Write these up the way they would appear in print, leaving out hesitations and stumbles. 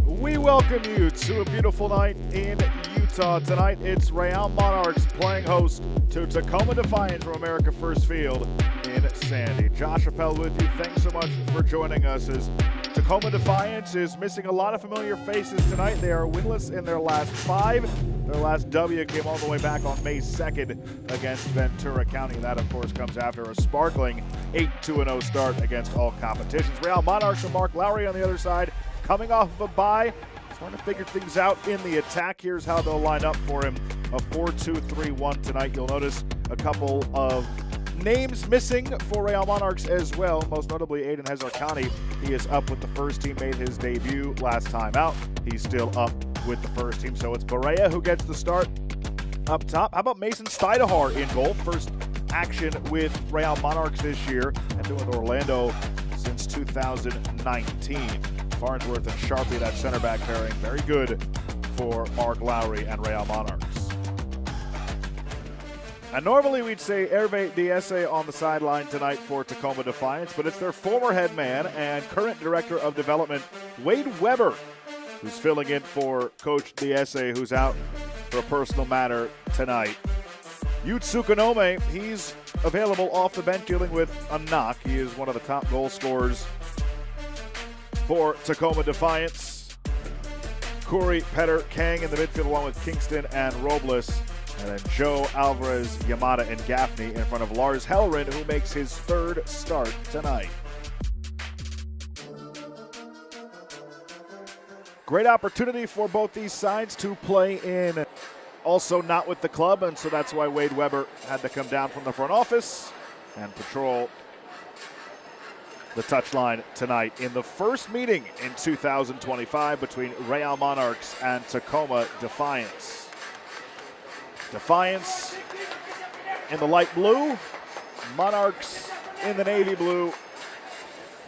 We welcome you to a beautiful night in Utah. Tonight, it's Real Monarchs playing host to Tacoma Defiance from America First Field in Sandy. Josh Appel with you. Thanks so much for joining us as Tacoma Defiance is missing a lot of familiar faces tonight. They are winless in their last 5. Their last W came all the way back on May 2nd against Ventura County. That, of course, comes after a sparkling 8-2-0 start against all competitions. Real Monarchs and Mark Lowry on the other side, coming off of a bye, starting to figure things out in the attack. Here's how they'll line up for him. A 4-2-3-1 tonight. You'll notice a couple of names missing for Real Monarchs as well, most notably Aiden Hazarkani. He is up with the first team, made his debut last time out. He's still up with the first team, so it's Barea who gets the start up top. How about Mason Steidehar in goal? First action with Real Monarchs this year, and been with Orlando since 2019. Farnsworth and Sharpie, that center back pairing, very good for Mark Lowry and Real Monarchs. And normally we'd say Hervé Diesse on the sideline tonight for Tacoma Defiance, but it's their former head man and current director of development, Wade Weber, who's filling in for Coach Diesse, who's out for a personal matter tonight. Yutsukanome, he's available off the bench dealing with a knock. He is one of the top goal scorers for Tacoma Defiance. Corey, Petter, Kang in the midfield along with Kingston and Robles. And then Joe, Alvarez, Yamada, and Gaffney in front of Lars Hellren, who makes his third start tonight. Great opportunity for both these sides to play in. Also not with the club, and so that's why Wade Weber had to come down from the front office and patrol the touchline tonight in the first meeting in 2025 between Real Monarchs and Tacoma Defiance. Defiance in the light blue, Monarchs in the navy blue.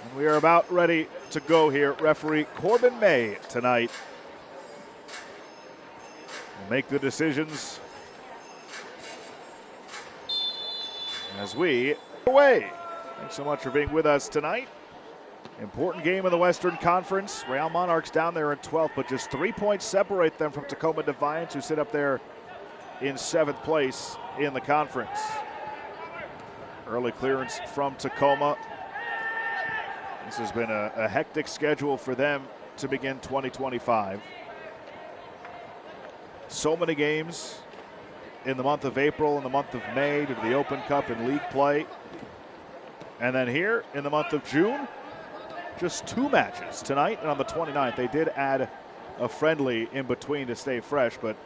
And we are about ready to go here. Referee Corbin May tonight make the decisions as we away. Thanks so much for being with us tonight. Important game in the Western Conference. Real Monarchs down there in 12th, but just 3 points separate them from Tacoma Defiance, who sit up there in 7th place in the conference. Early clearance from Tacoma. This has been a hectic schedule for them to begin 2025. So many games in the month of April and the month of May due to the Open Cup and league play. And then here in the month of June, just 2 matches tonight and on the 29th. They did add a friendly in between to stay fresh, but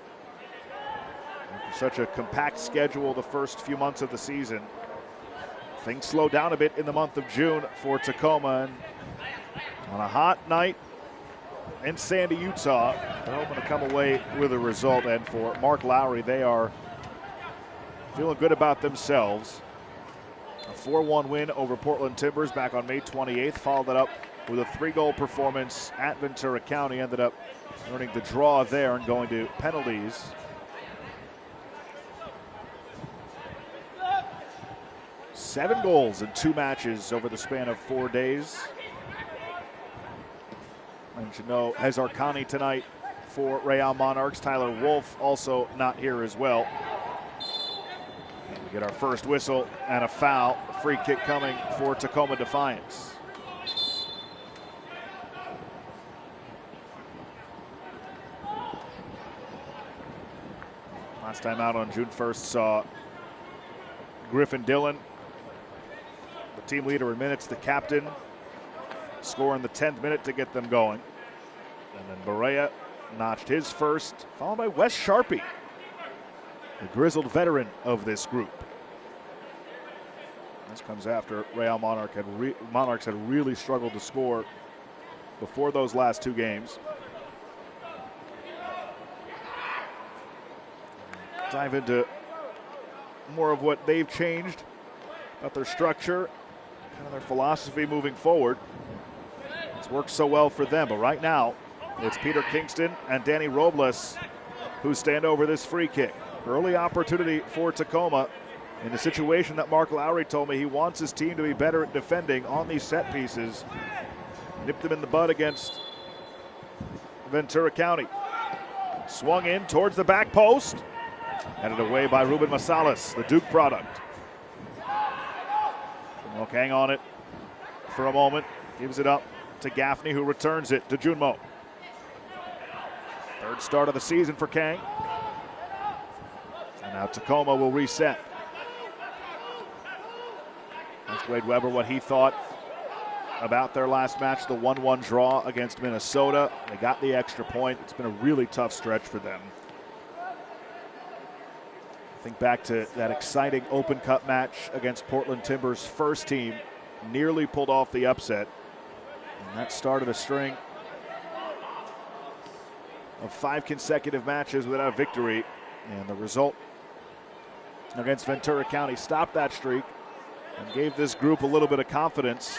such a compact schedule the first few months of the season. Things slow down a bit in the month of June for Tacoma, and on a hot night in Sandy, Utah, they're hoping to come away with a result. And for Mark Lowry, they are feeling good about themselves. A 4-1 win over Portland Timbers back on May 28th, followed that up with a 3-goal performance at Ventura County. Ended up earning the draw there and going to penalties. Seven goals in 2 matches over the span of 4 days. And you know, Hezarkhani tonight for Real Monarchs. Tyler Wolf also not here as well. We get our first whistle and a foul. A free kick coming for Tacoma Defiance. Last time out on June 1st saw Griffin Dillon, the team leader in minutes, the captain, score in the 10th minute to get them going. And then Barea notched his first, followed by Wes Sharpie, the grizzled veteran of this group. This comes after Real Monarchs had really struggled to score before those last 2 games. Dive into more of what they've changed about their structure, kind of their philosophy moving forward. It's worked so well for them, but right now it's Peter Kingston and Danny Robles who stand over this free kick. Early opportunity for Tacoma in a situation that Mark Lowry told me he wants his team to be better at defending on these set pieces. Nipped them in the bud against Ventura County. Swung in towards the back post. Headed away by Ruben Masalas, the Duke product. Junmo hang on it for a moment. Gives it up to Gaffney, who returns it to Junmo. Third start of the season for Kang. And now Tacoma will reset. Asked Wade Weber what he thought about their last match, the 1-1 draw against Minnesota. They got the extra point. It's been a really tough stretch for them. Think back to that exciting Open Cup match against Portland Timbers' first team. Nearly pulled off the upset. And that started a string of 5 consecutive matches without a victory. And the result against Ventura County stopped that streak and gave this group a little bit of confidence.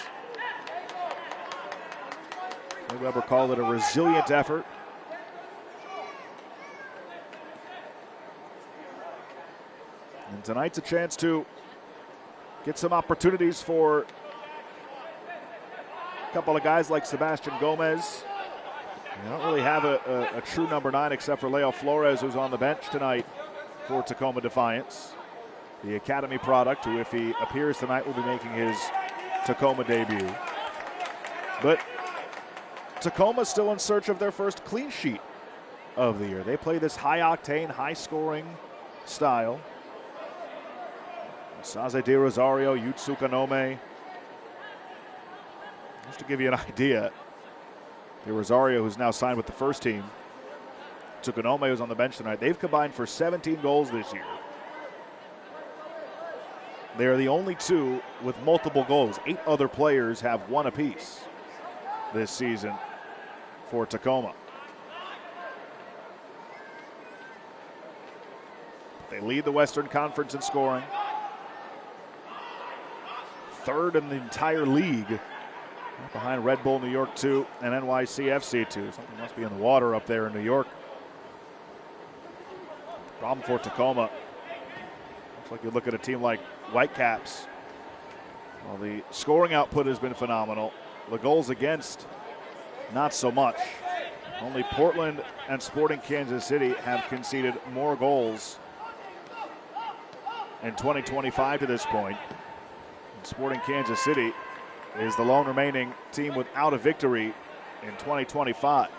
Weber called it a resilient effort. And tonight's a chance to get some opportunities for a couple of guys like Sebastian Gomez. They don't really have a true number 9 except for Leo Flores, who's on the bench tonight for Tacoma Defiance. The academy product, who if he appears tonight will be making his Tacoma debut. But Tacoma's still in search of their first clean sheet of the year. They play this high-octane, high-scoring style. Saze de Rosario, Yutsuka Nome. Just to give you an idea, de Rosario, who's now signed with the first team, Tsukanome, who's on the bench tonight, they've combined for 17 goals this year. They are the only 2 with multiple goals. 8 other players have 1 apiece this season for Tacoma. They lead the Western Conference in scoring. 3rd in the entire league, behind Red Bull New York 2 and NYCFC 2. Something must be in the water up there in New York. Problem for Tacoma. Looks like you look at a team like Whitecaps. Well, the scoring output has been phenomenal. The goals against, not so much. Only Portland and Sporting Kansas City have conceded more goals in 2025 to this point. And Sporting Kansas City is the lone remaining team without a victory in 2025.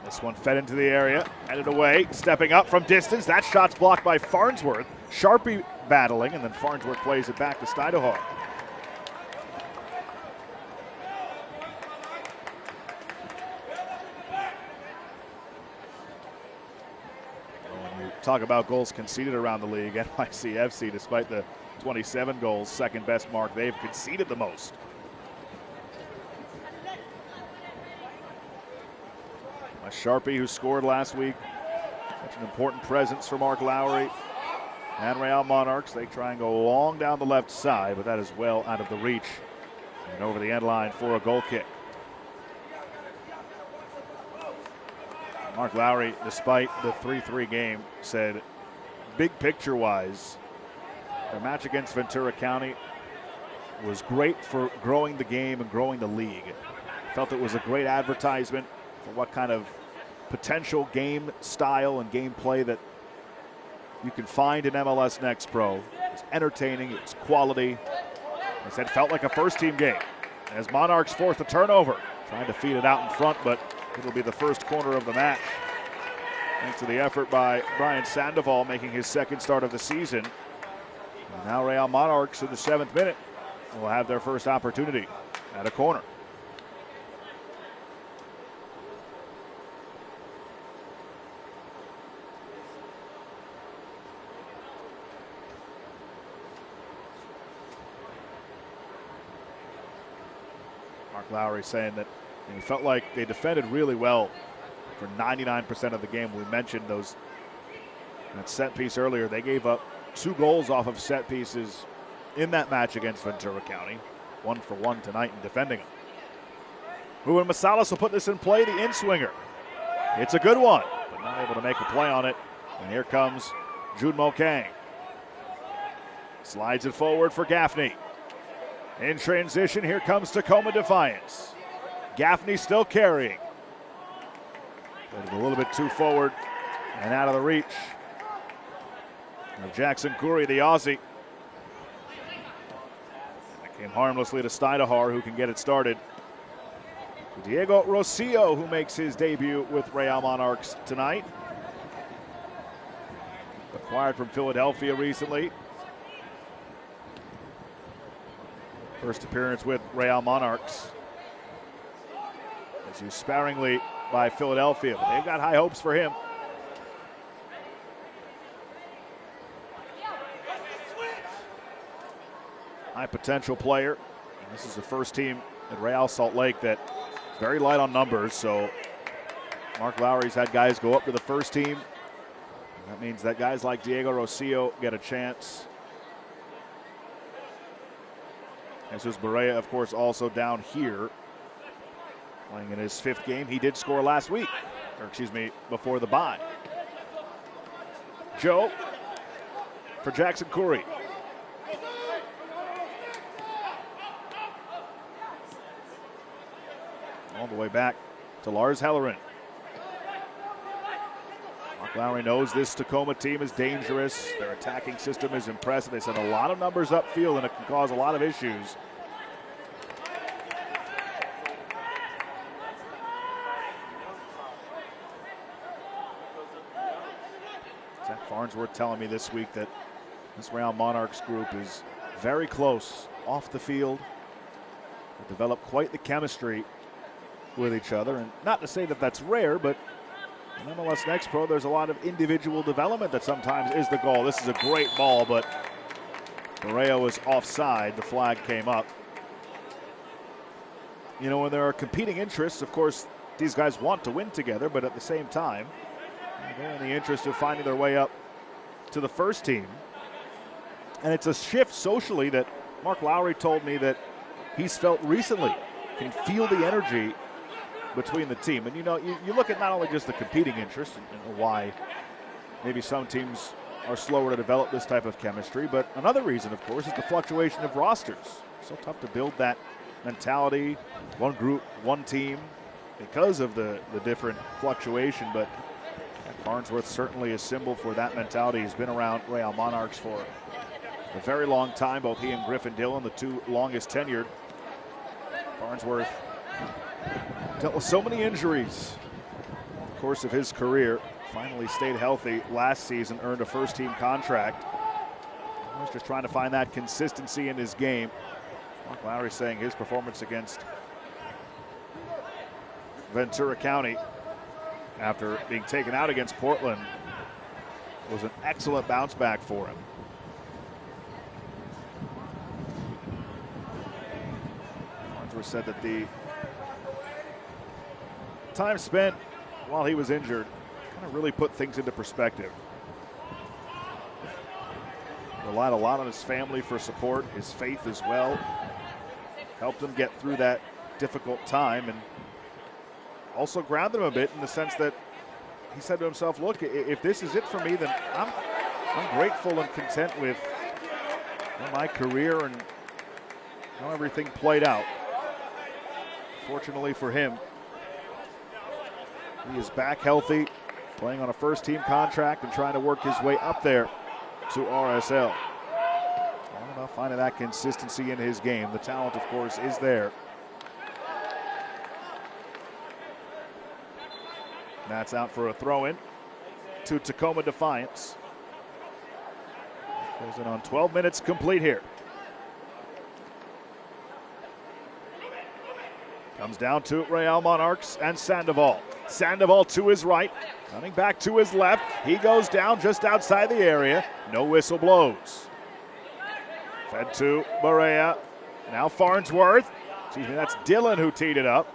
This one fed into the area, headed away, stepping up from distance. That shot's blocked by Farnsworth. Sharpie battling, and then Farnsworth plays it back to Stuyvesant. When you talk about goals conceded around the league, NYCFC, despite the 27 goals, second best mark, they've conceded the most. Sharpie, who scored last week, such an important presence for Mark Lowry and Real Monarchs. They try and go long down the left side, but that is well out of the reach and over the end line for a goal kick. Mark Lowry, despite the 3-3 game, said big picture-wise, their match against Ventura County was great for growing the game and growing the league. Felt it was a great advertisement for what kind of potential game style and gameplay that you can find in MLS Next Pro. It's entertaining, it's quality. He said it felt like a first-team game. As Monarchs forced the turnover, trying to feed it out in front, but it'll be the first corner of the match. Thanks to the effort by Brian Sandoval, making his second start of the season. And now Real Monarchs in the 7th minute will have their first opportunity at a corner. Lowry saying that he felt like they defended really well for 99% of the game. We mentioned that set piece earlier. They gave up 2 goals off of set pieces in that match against Ventura County. 1 for 1 tonight in defending them. Ruben Masalas will put this in play, the in-swinger. It's a good one, but not able to make a play on it. And here comes Jude Mokang. Slides it forward for Gaffney. In transition, here comes Tacoma Defiance. Gaffney still carrying. But a little bit too forward and out of the reach of Jackson Curry, the Aussie. That came harmlessly to Stuyvesant, who can get it started. Diego Rocio, who makes his debut with Real Monarchs tonight. Acquired from Philadelphia recently. First appearance with Real Monarchs. As used sparingly by Philadelphia, but they've got high hopes for him. High potential player. And this is the first team at Real Salt Lake that is very light on numbers, so Mark Lowry's had guys go up to the first team. And that means that guys like Diego Rocio get a chance. Jesus Barea, of course, also down here, playing in his 5th game. He did score last week, or excuse me, before the bye. Joe for Jackson Curry. All the way back to Lars Hellerin. Mark Lowry knows this Tacoma team is dangerous. Their attacking system is impressive. They send a lot of numbers upfield, and it can cause a lot of issues. Zach Farnsworth telling me this week that this Real Monarchs group is very close off the field. They develop quite the chemistry with each other, and not to say that that's rare, but in MLS Next Pro, there's a lot of individual development that sometimes is the goal. This is a great ball, but Barea was offside. The flag came up. You know, when there are competing interests, of course, these guys want to win together, but at the same time, they're in the interest of finding their way up to the first team. And it's a shift socially that Mark Lowry told me that he's felt recently. Can feel the energy between the team. And you look at not only just the competing interest and why maybe some teams are slower to develop this type of chemistry, but another reason, of course, is the fluctuation of rosters. So tough to build that mentality, one group, one team, because of the different fluctuation. But Farnsworth certainly a symbol for that mentality. He's been around Real Monarchs for a very long time, both he and Griffin Dillon, the two longest tenured. Farnsworth dealt with so many injuries in the course of his career. Finally stayed healthy last season, earned a first-team contract. He was just trying to find that consistency in his game. Mark Lowry saying his performance against Ventura County after being taken out against Portland was an excellent bounce back for him. Farnsworth said that the time spent while he was injured kind of really put things into perspective. Relied a lot on his family for support, his faith as well. Helped him get through that difficult time, and also grounded him a bit in the sense that he said to himself, look, if this is it for me, then I'm grateful and content with my career and how everything played out. Fortunately for him, he is back healthy, playing on a first-team contract and trying to work his way up there to RSL. All about finding that consistency in his game. The talent, of course, is there. That's out for a throw-in to Tacoma Defiance. Goes in on 12 minutes complete here. Comes down to Real Monarchs and Sandoval. Sandoval to his right, coming back to his left. He goes down just outside the area. No whistle blows. Fed to Barea. Now Farnsworth. Excuse me, that's Dillon who teed it up.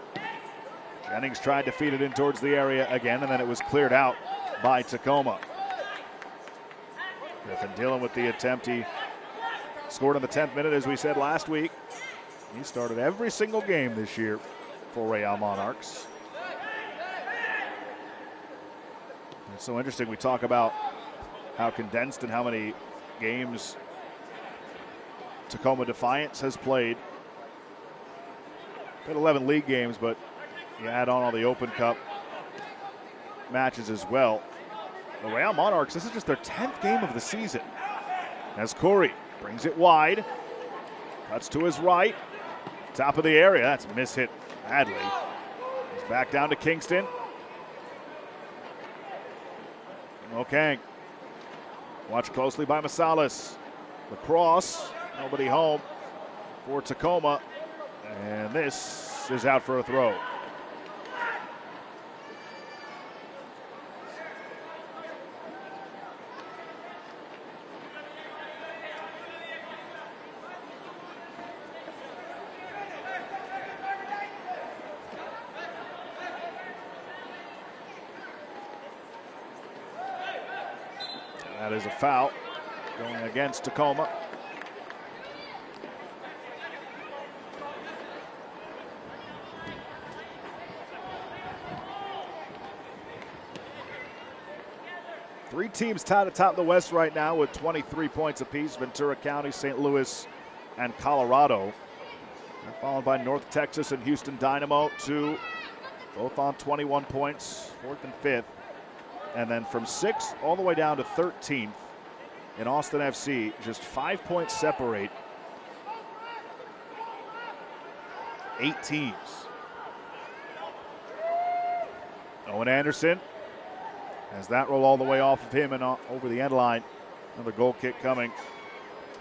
Jennings tried to feed it in towards the area again, and then it was cleared out by Tacoma. Griffin Dillon with the attempt. He scored in the 10th minute, as we said last week. He started every single game this year for Real Monarchs. It's so interesting. We talk about how condensed and how many games Tacoma Defiance has played. Played 11 league games, but you add on all the Open Cup matches as well. The Real Monarchs, this is just their 10th game of the season. As Corey brings it wide, cuts to his right, top of the area. That's mishit badly. He's back down to Kingston. Okay. Watched closely by Masalis. The cross, nobody home for Tacoma. And this is out for a throw. That is a foul going against Tacoma. Three teams tied atop the West right now with 23 points apiece. Ventura County, St. Louis, and Colorado. They're followed by North Texas and Houston Dynamo, two, both on 21 points, 4th and 5th. And then from 6th all the way down to 13th in Austin FC, just 5 points separate 8 teams. Owen Anderson has that roll all the way off of him and over the end line. Another goal kick coming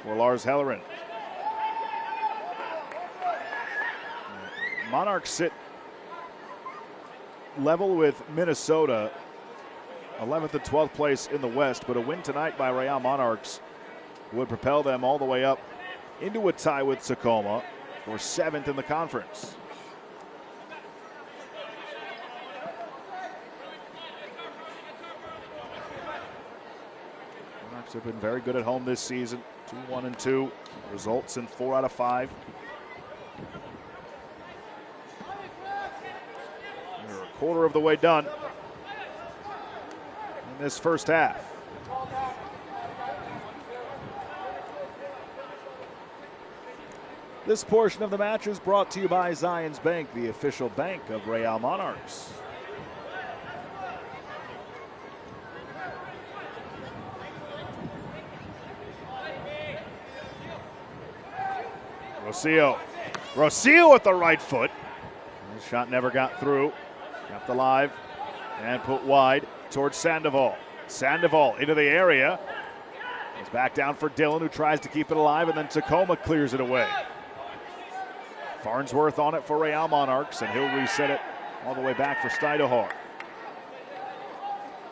for Lars Hellerin. Monarchs sit level with Minnesota, 11th and 12th place in the West, but a win tonight by Real Monarchs would propel them all the way up into a tie with Tacoma for 7th in the conference. Monarchs have been very good at home this season, 2-1-2, results in 4 out of 5. quarter of the way done in this first half. This portion of the match is brought to you by Zions Bank, the official bank of Real Monarchs. Rocio with the right foot. The shot never got through. Kept alive and put wide towards Sandoval. Sandoval into the area. It's back down for Dillon, who tries to keep it alive, and then Tacoma clears it away. Farnsworth on it for Real Monarchs, and he'll reset it all the way back for Stuydehoff.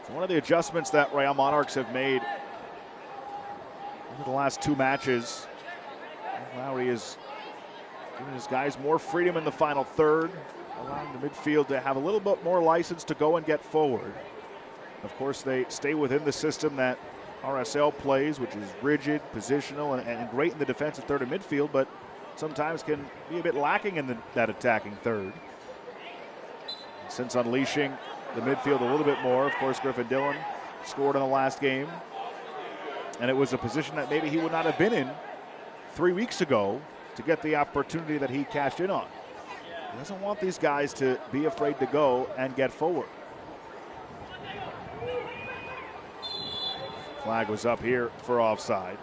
So one of the adjustments that Real Monarchs have made over the last two matches, Lowry is giving his guys more freedom in the final third, allowing the midfield to have a little bit more license to go and get forward. Of course, they stay within the system that RSL plays, which is rigid, positional, and great in the defensive third and midfield, but sometimes can be a bit lacking in that attacking third. Since unleashing the midfield a little bit more, of course, Griffin Dillon scored in the last game, and it was a position that maybe he would not have been in 3 weeks ago to get the opportunity that he cashed in on. He doesn't want these guys to be afraid to go and get forward. Flag was up here for offside.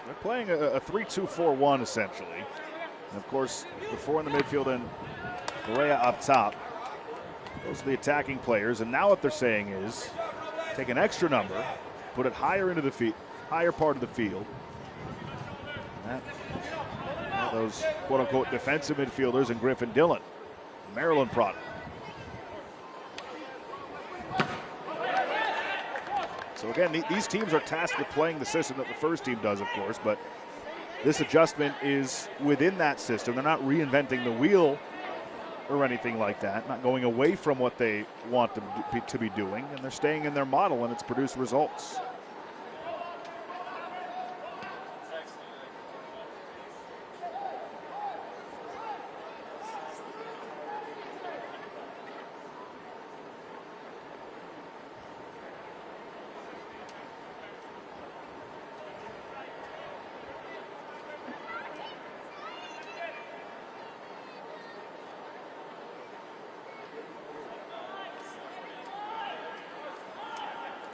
They're playing a 3-2-4-1 essentially. And of course, the four in the midfield and Correa up top. Those are the attacking players. And now what they're saying is take an extra number, put it higher into the higher part of the field. And those quote-unquote defensive midfielders and Griffin Dillon, Maryland product. So again, these teams are tasked with playing the system that the first team does, of course, but this adjustment is within that system. They're not reinventing the wheel or anything like that, not going away from what they want to be doing, and they're staying in their model, and it's produced results.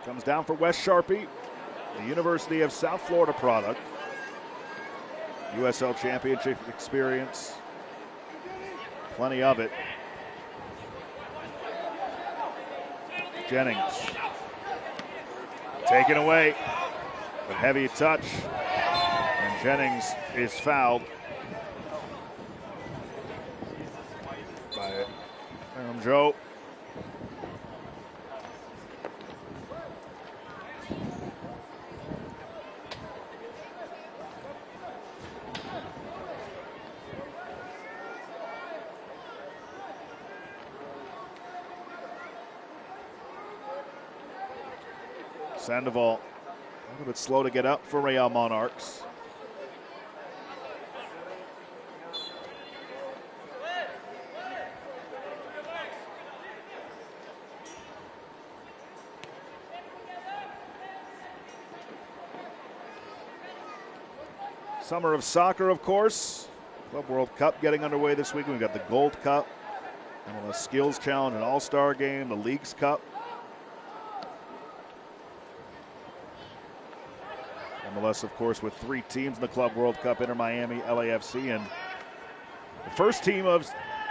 Comes down for Wes Sharpie, the University of South Florida product. USL Championship experience, plenty of it. Jennings, taken away, but heavy touch, and Jennings is fouled by Joe. Sandoval a little bit slow to get up for Real Monarchs. Summer of soccer, of course. Club World Cup getting underway this week. We've got the Gold Cup, MLS Skills Challenge, an All-Star Game, the Leagues Cup. MLS, of course, with 3 teams in the Club World Cup, Inter Miami, LAFC, and the first team of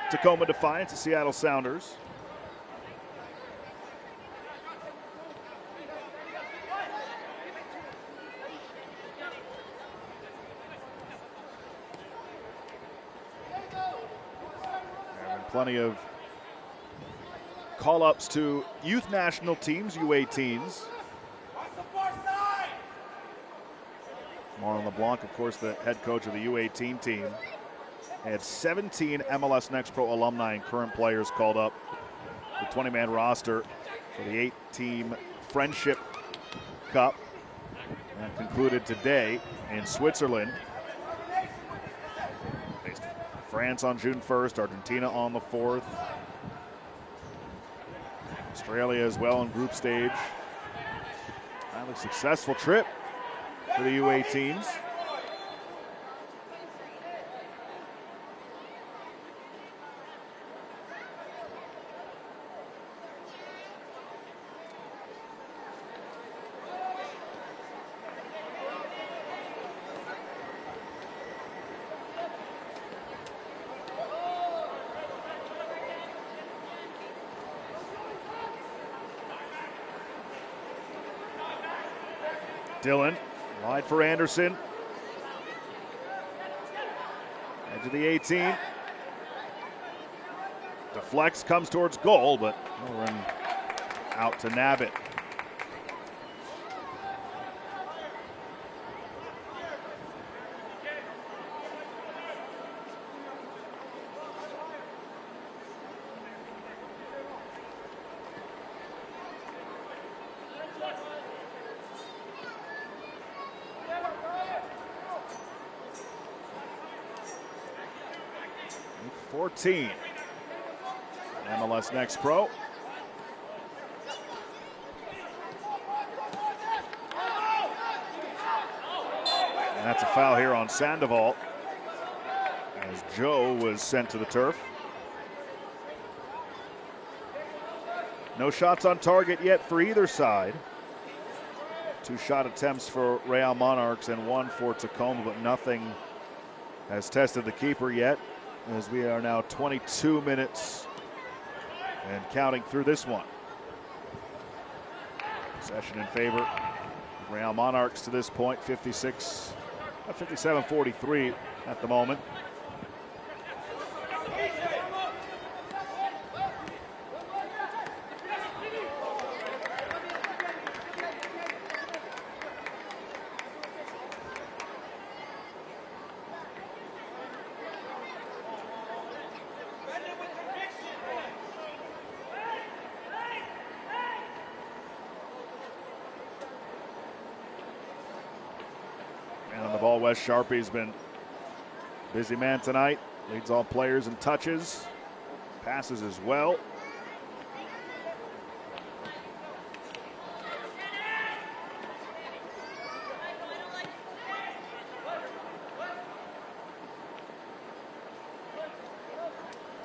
Tacoma Defiance, the Seattle Sounders. There have been plenty of call-ups to youth national teams, U18s. Marlon LeBlanc, of course, the head coach of the U18 team, had 17 MLS Next Pro alumni and current players called up the 20-man roster for the 8-team Friendship Cup that concluded today in Switzerland. Faced France on June 1st, Argentina on the 4th. Australia as well in group stage. Highly successful trip for the U18s. Dillon, wide for Anderson. Edge of the 18. Deflects, comes towards goal, but no run out to nab it. Week 14, MLS Next Pro. And that's a foul here on Sandoval as Joe was sent to the turf. No shots on target yet for either side. 2 shot attempts for Real Monarchs and 1 for Tacoma, but nothing has tested the keeper yet, as we are now 22 minutes and counting through this one. Possession in favor of Real Monarchs to this point, 57-43 at the moment. And on the ball, Wes Sharpie's been busy man tonight. Leads all players in touches, passes as well.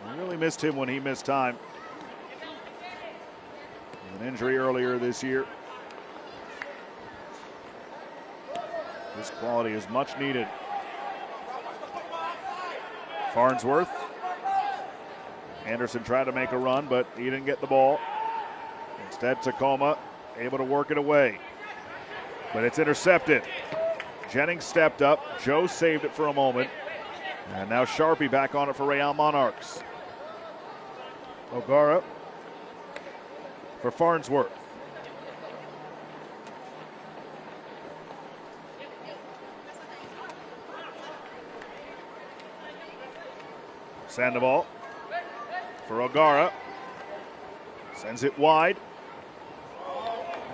I really missed him when he missed time. An injury earlier this year. This quality is much needed. Farnsworth. Anderson tried to make a run, but he didn't get the ball. Instead, Tacoma able to work it away. But it's intercepted. Jennings stepped up. Joe saved it for a moment. And now Sharpie back on it for Real Monarchs. O'Gara for Farnsworth. Sandoval for O'Gara. Sends it wide.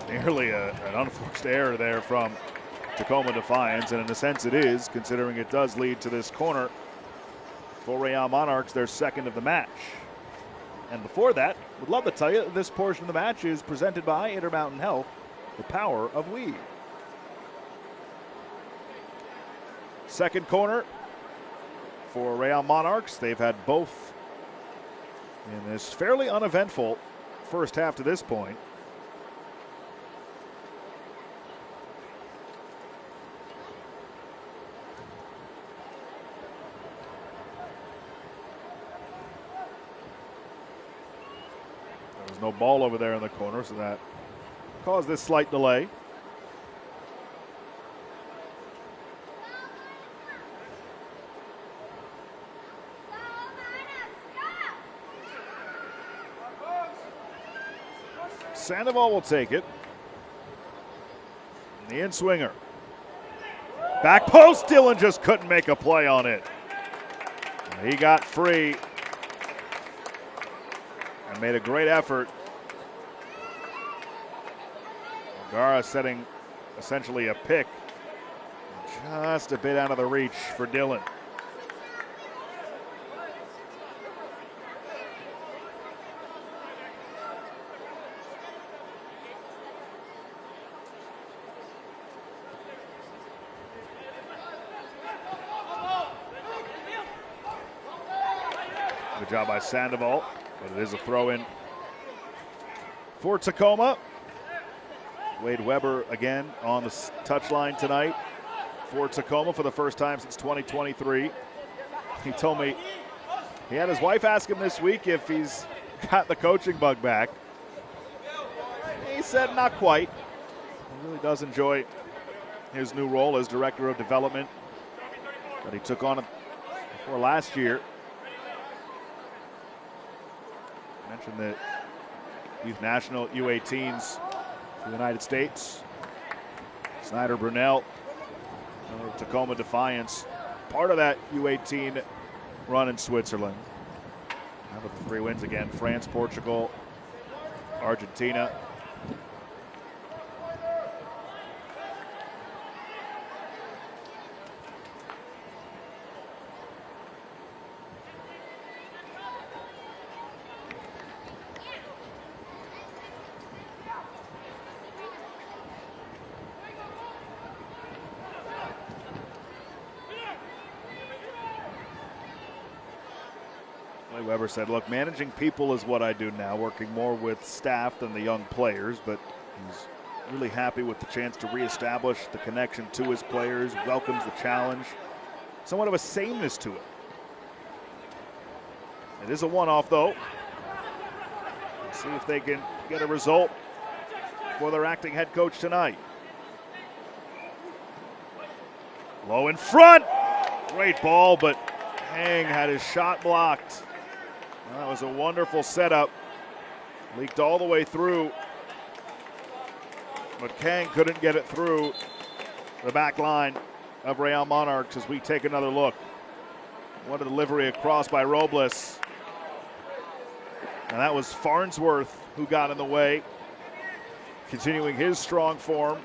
Nearly an unforced error there from Tacoma Defiance, and in a sense it is, considering it does lead to this corner for Real Monarchs, their second of the match. And before that, would love to tell you this portion of the match is presented by Intermountain Health, the power of we. Second corner for Real Monarchs. They've had both in this fairly uneventful first half to this point. There was no ball over there in the corner, so that caused this slight delay. Sandoval will take it. The in-swinger. Back post, Dillon just couldn't make a play on it. He got free. and made a great effort. Gara setting essentially a pick, just a bit out of the reach for Dylan. Good job by Sandoval, but it is a throw-in for Tacoma. Wade Weber again on the touchline tonight for Tacoma for the first time since 2023. He told me he had his wife ask him this week if he's got the coaching bug back. He said not quite. He really does enjoy his new role as director of development that he took on before last year. Mentioned the Youth National U18s for the United States. Snyder Brunel, Tacoma Defiance, part of that U18 run in Switzerland. Now with the 3 wins again, France, Portugal, Argentina. Weber said, look, managing people is what I do now, working more with staff than the young players, but he's really happy with the chance to reestablish the connection to his players, welcomes the challenge. Somewhat of a sameness to it. It is a one-off, though. Let's see if they can get a result for their acting head coach tonight. Low in front. Great ball, but Hang had his shot blocked. That was a wonderful setup. Leaked all the way through, but Kang couldn't get it through the back line of Real Monarchs as we take another look. What a delivery across by Robles. And that was Farnsworth who got in the way, continuing his strong form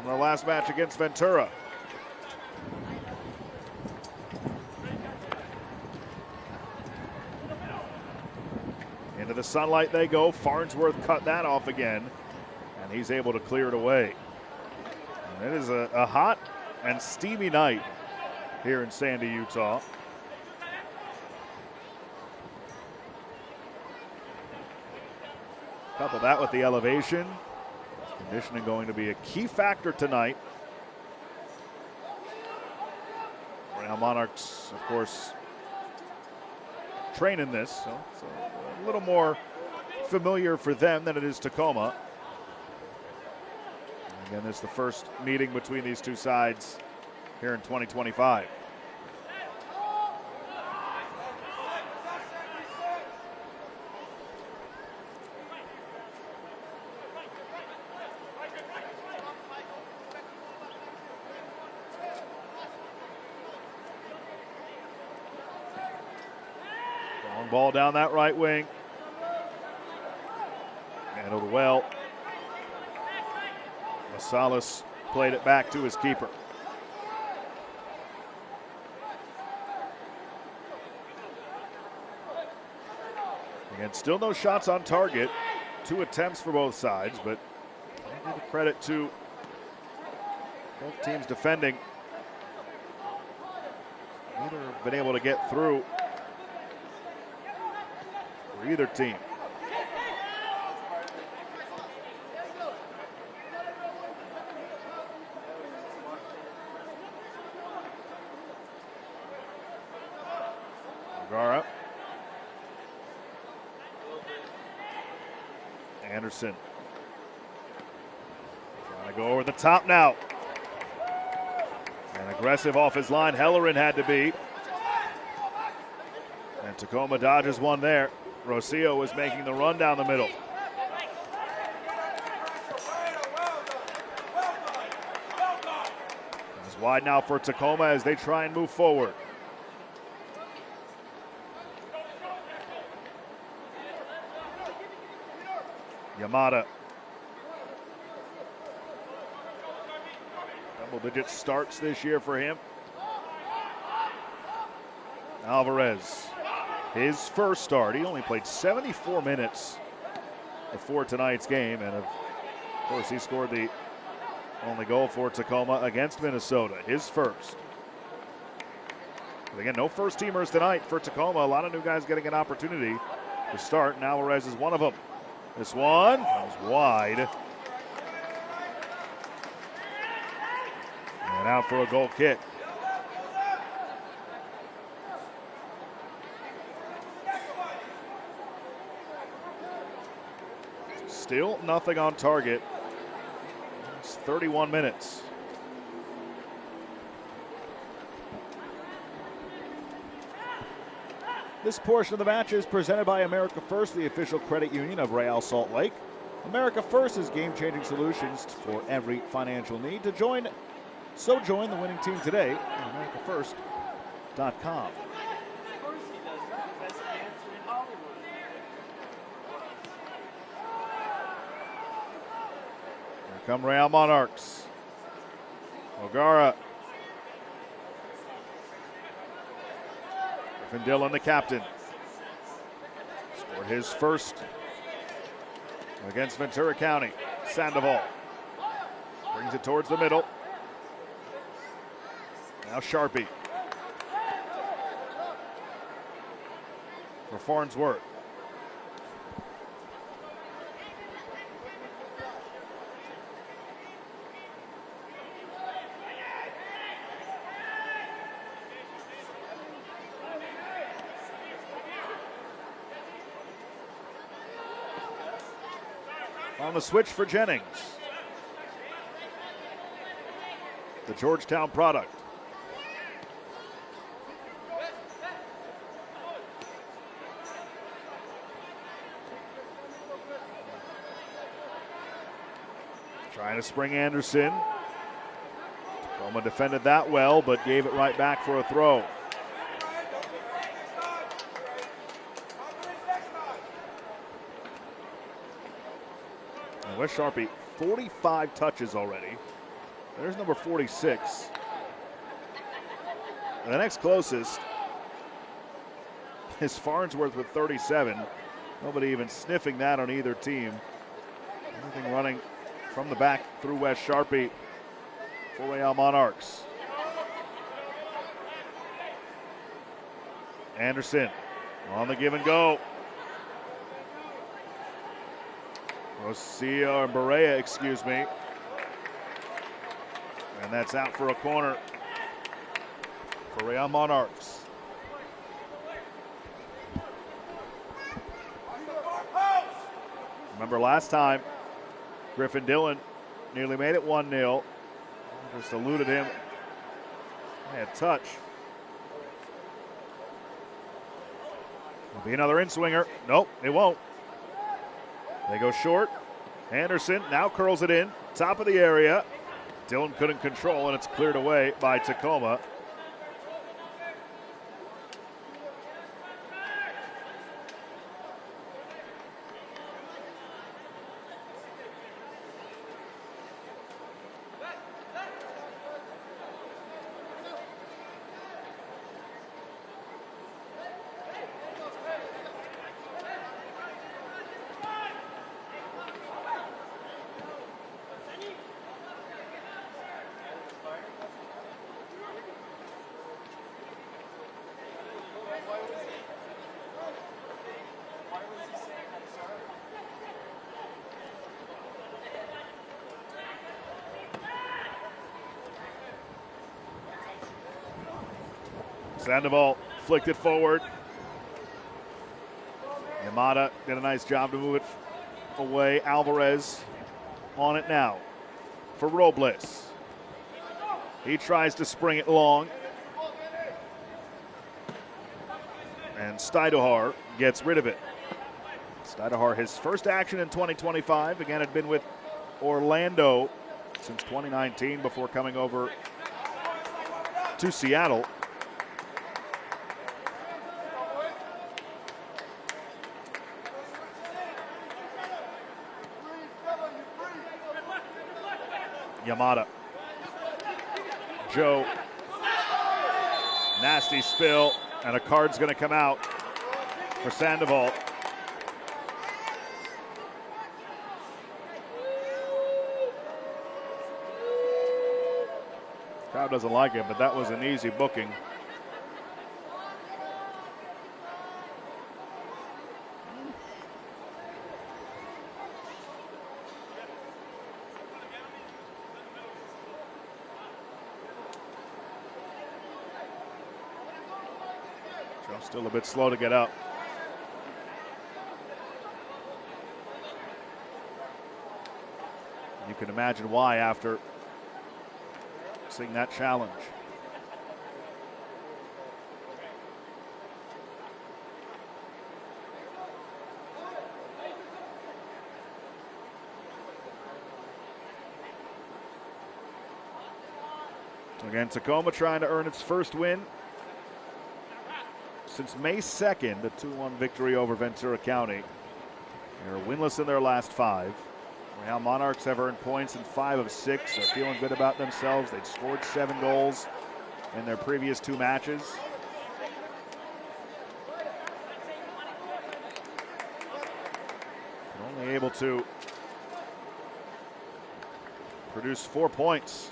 in our last match against Ventura. Into the sunlight they go. Farnsworth cut that off again, and he's able to clear it away. And it is a hot and steamy night here in Sandy, Utah. Couple that with the elevation. Conditioning going to be a key factor tonight. Real Monarchs, of course, train in this, so it's a little more familiar for them than it is Tacoma. And again, this is the first meeting between these two sides here in 2025. Ball down that right wing. Handled well. Rosales played it back to his keeper. Again, still no shots on target. 2 attempts for both sides, but I give credit to both teams defending. Neither have been able to get through for either team. Gara. Anderson. Trying to go over the top now. And aggressive off his line. Hellerin had to be. And Tacoma dodges one there. Rocio was making the run down the middle. It's wide now for Tacoma as they try and move forward. Yamada. Double-digit starts this year for him. Alvarez, his first start. He only played 74 minutes before tonight's game, and of course he scored the only goal for Tacoma against Minnesota, his first. But again, no first-teamers tonight for Tacoma. A lot of new guys getting an opportunity to start, and Alvarez is one of them. This one comes wide. And out for a goal kick. Still nothing on target. It's 31 minutes. This portion of the match is presented by America First, the official credit union of Real Salt Lake. America First is game-changing solutions for every financial need. Join the winning team today at AmericaFirst.com. Here come Real Monarchs. O'Gara. Griffin Dillon, the captain, scored his first against Ventura County. Sandoval brings it towards the middle. Now Sharpie for Farnsworth. On the switch for Jennings. The Georgetown product. Trying to spring Anderson. Tacoma defended that well, but gave it right back for a throw. Wes Sharpie, 45 touches already. There's number 46. And the next closest is Farnsworth with 37. Nobody even sniffing that on either team. Everything running from the back through Wes Sharpie for Real Monarchs. Anderson on the give and go. Berea, excuse me. And that's out for a corner for Real Monarchs. Remember last time, Griffin Dillon nearly made it 1-0. Just eluded him. Had touch. Will be another in-swinger. Nope, it won't. They go short. Anderson now curls it in. Top of the area. Dillon couldn't control, and it's cleared away by Tacoma. Sandoval flicked it forward. Yamada did a nice job to move it away. Alvarez on it now for Robles. He tries to spring it long. And Steidohar gets rid of it. Steidohar, his first action in 2025. Again, had been with Orlando since 2019 before coming over to Seattle. Yamada. Joe. Nasty spill, and a card's going to come out for Sandoval. Crowd doesn't like it, but that was an easy booking. Still a bit slow to get up. You can imagine why after seeing that challenge. Again, Tacoma trying to earn its first win since May 2nd, a 2-1 victory over Ventura County. They're winless in their last 5. Real Monarchs have earned points in 5 of 6. They're feeling good about themselves. They'd scored 7 goals in their previous 2 matches. Only able to produce 4 points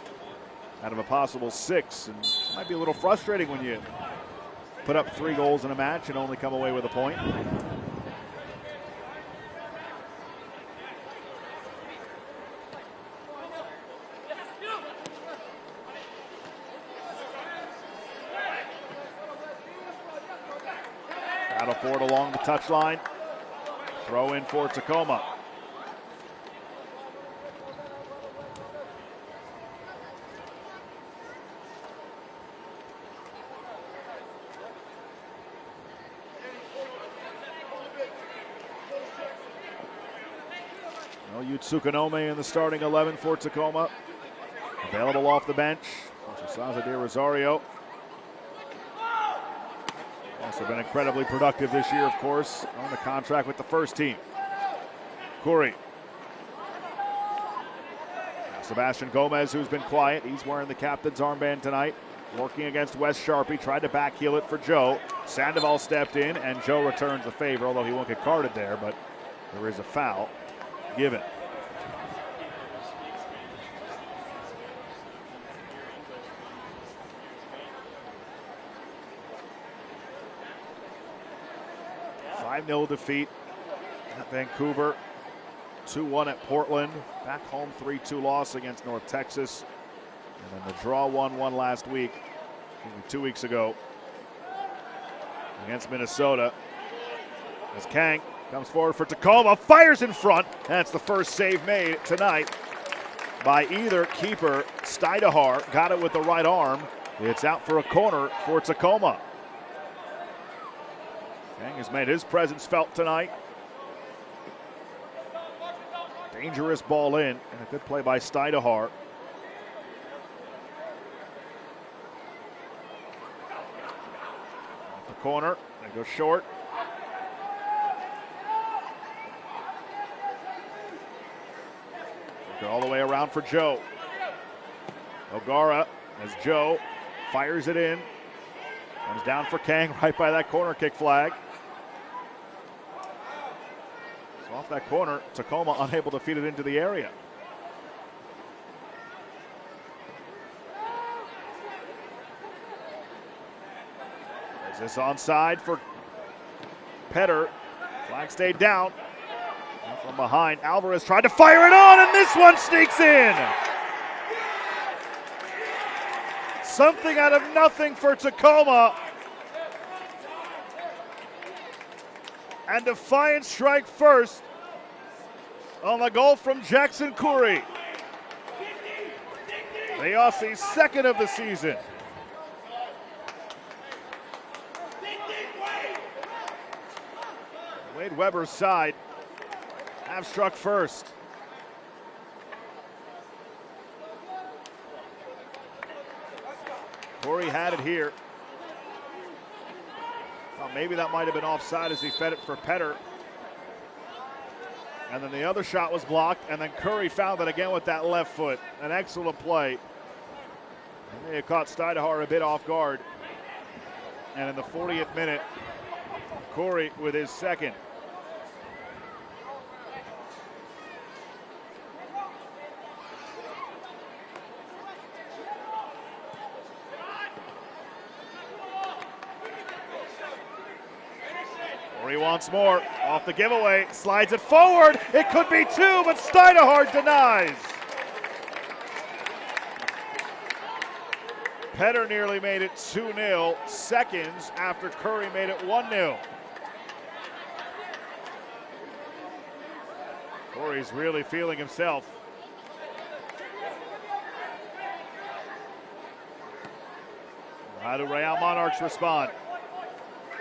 out of a possible 6. And it might be a little frustrating when you put up 3 goals in a match and only come away with a point. Battle for it along the touchline. Throw in for Tacoma. Tsukanome in the starting 11 for Tacoma. Available off the bench, Saza de Rosario. Also been incredibly productive this year, of course, on the contract with the first team. Curry. Sebastian Gomez, who's been quiet. He's wearing the captain's armband tonight. Working against Wes Sharpie, tried to backheel it for Joe. Sandoval stepped in, and Joe returns the favor, although he won't get carded there, but there is a foul given. A 5-0 defeat at Vancouver, 2-1 at Portland, back home 3-2 loss against North Texas, and then the draw 1-1 last week, 2 weeks ago, against Minnesota. As Kang comes forward for Tacoma, fires in front. That's the first save made tonight by either keeper. Steidehar got it with the right arm. It's out for a corner for Tacoma. Kang has made his presence felt tonight. Dangerous ball in, and a good play by Steidehar. Off the corner, they go short. Go all the way around for Joe. O'Gara, as Joe fires it in. Comes down for Kang right by that corner kick flag. So off that corner, Tacoma unable to feed it into the area. Is this onside for Petter? Flag stayed down. From behind, Alvarez tried to fire it on, and this one sneaks in. Something out of nothing for Tacoma. And Defiance strike first on the goal from Jackson Curry. The Aussie's second of the season. Wade Weber's side have struck first. Corey had it here. Well, maybe that might have been offside as he fed it for Petter. And then the other shot was blocked, and then Curry found it again with that left foot. An excellent play. And they caught Steinhauer a bit off guard. And in the 40th minute, Curry with his second. Curry wants more. Off the giveaway, slides it forward. It could be two, but Steinhauer denies. Petter nearly made it 2-0 seconds after Curry made it 1-0. Curry's really feeling himself. How do Real Monarchs respond?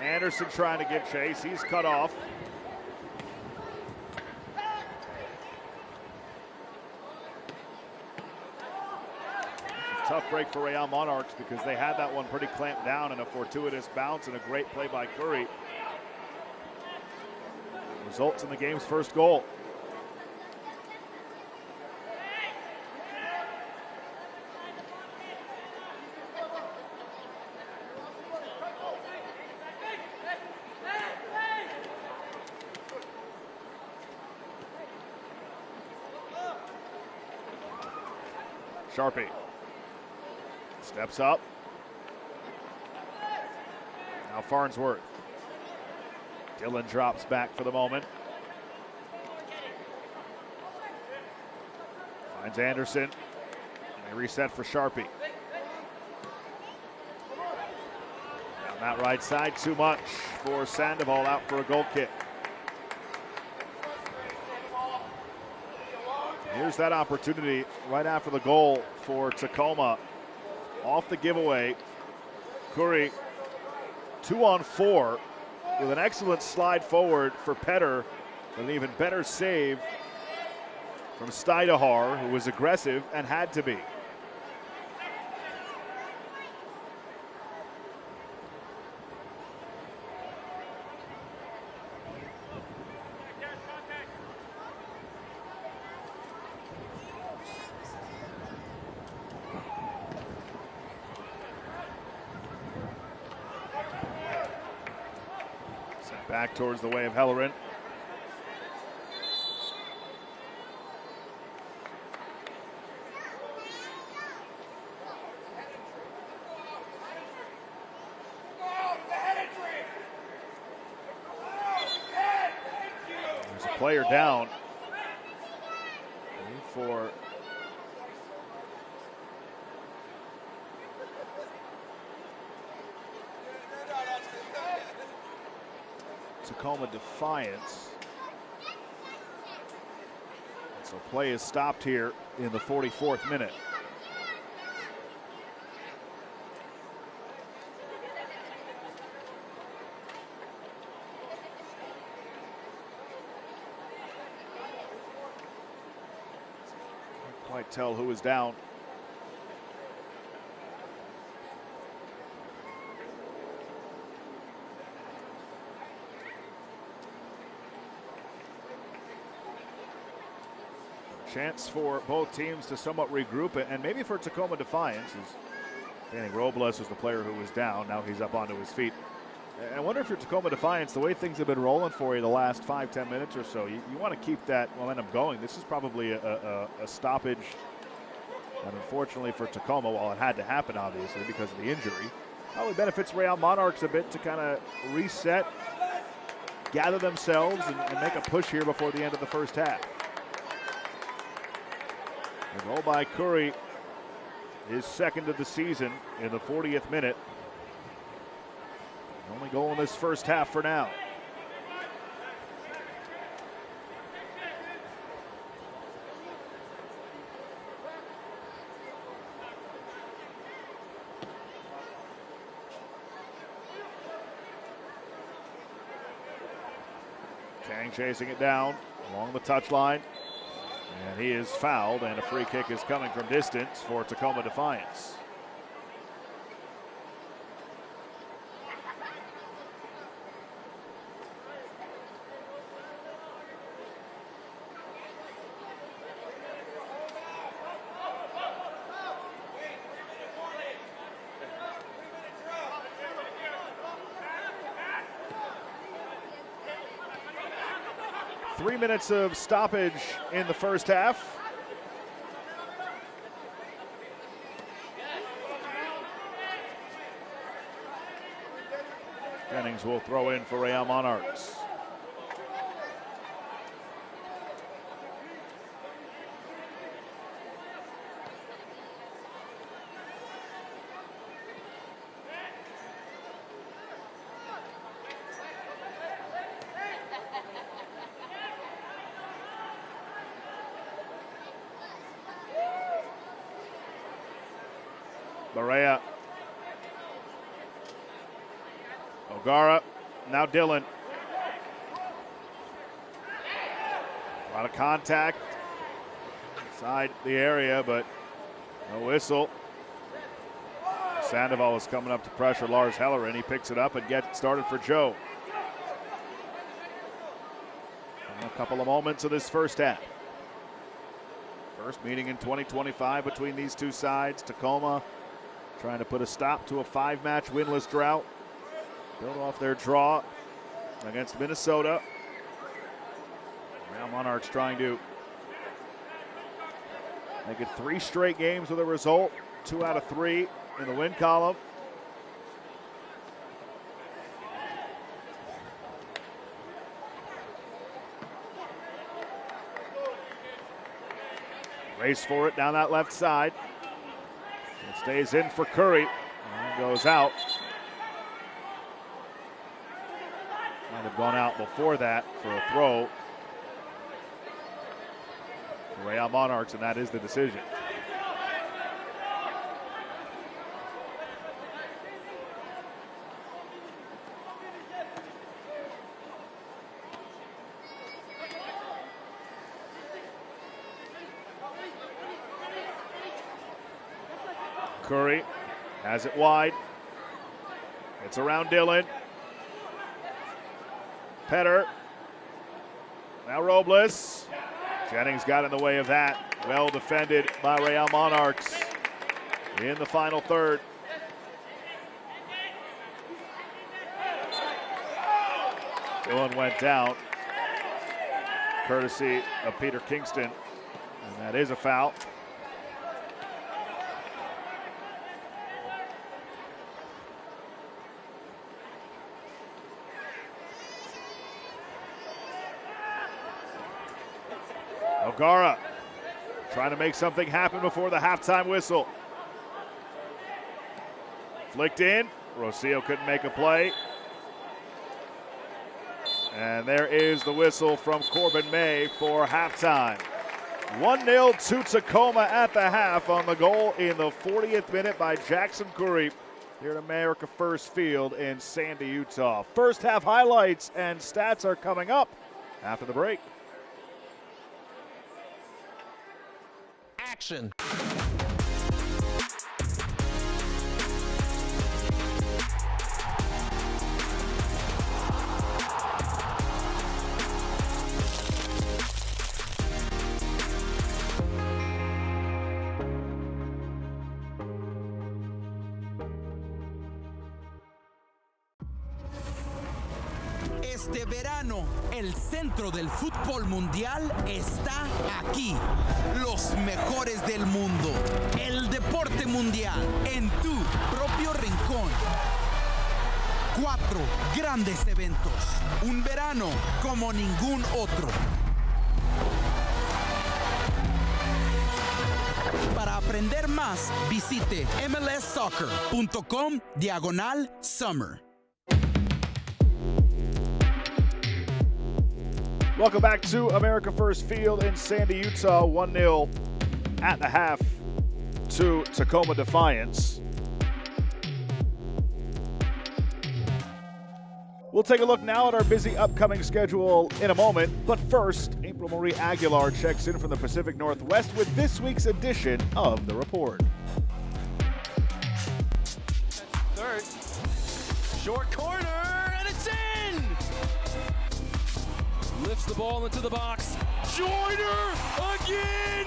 Anderson trying to give chase. He's cut off. Tough break for Real Monarchs because they had that one pretty clamped down and a fortuitous bounce and a great play by Curry. Results in the game's first goal. Sharpie steps up. Now Farnsworth. Dillon drops back for the moment. Finds Anderson. And they reset for Sharpie. Down that right side, too much for Sandoval, out for a goal kick. Here's that opportunity right after the goal for Tacoma. Off the giveaway, Curry 2-on-4 with an excellent slide forward for Petter, and an even better save from Steinhauer, who was aggressive and had to be. Back towards the way of Hellerin. There's a player down for Tacoma Defiance. So play is stopped here in the 44th minute. Can't quite tell who is down. Chance for both teams to somewhat regroup it, and maybe for Tacoma Defiance, as Danny Robles was the player who was down. Now he's up onto his feet. And I wonder if you're Tacoma Defiance, the way things have been rolling for you the last 5-10 minutes or so, you want to keep that momentum going. This is probably a stoppage, and unfortunately for Tacoma, while it had to happen obviously because of the injury, probably benefits Real Monarchs a bit to kind of reset, gather themselves, and make a push here before the end of the first half. A goal by Curry, his second of the season in the 40th minute. The only goal in this first half for now. Kang chasing it down along the touchline. And he is fouled, and a free kick is coming from distance for Tacoma Defiance. 3 minutes of stoppage in the first half. Jennings will throw in for Real Monarchs. Barea. O'Gara. Now Dillon. A lot of contact inside the area, but no whistle. Sandoval is coming up to pressure Lars Heller, and he picks it up and gets it started for Joe. And a couple of moments of this first half. First meeting in 2025 between these two sides. Tacoma trying to put a stop to a 5-match winless drought. Build off their draw against Minnesota. Real Monarchs trying to make it 3 straight games with a result. 2 out of 3 in the win column. Race for it down that left side. It stays in for Curry and goes out. Might have gone out before that for a throw for Real Monarchs, and that is the decision. Curry has it wide. It's around Dillon. Petter. Now Robles. Jennings got in the way of that. Well defended by Real Monarchs in the final third. Dillon went down, courtesy of Peter Kingston, and that is a foul. O'Gara trying to make something happen before the halftime whistle. Flicked in. Rocio couldn't make a play. And there is the whistle from Corbin May for halftime. 1-0 to Tacoma at the half on the goal in the 40th minute by Jackson Curry here at America First Field in Sandy, Utah. First half highlights and stats are coming up after the break. Action. Este verano, el centro del fútbol mundial está aquí. Los mejores del mundo. El deporte mundial en tu propio rincón. 4 grandes eventos. Un verano como ningún otro. Para aprender más, visite mlssoccer.com/summer. Welcome back to America First Field in Sandy, Utah. 1-0 at the half to Tacoma Defiance. We'll take a look now at our busy upcoming schedule in a moment. But first, April Marie Aguilar checks in from the Pacific Northwest with this week's edition of The Report. Third, short corner, and it's in! Lifts the ball into the box. Joyner again!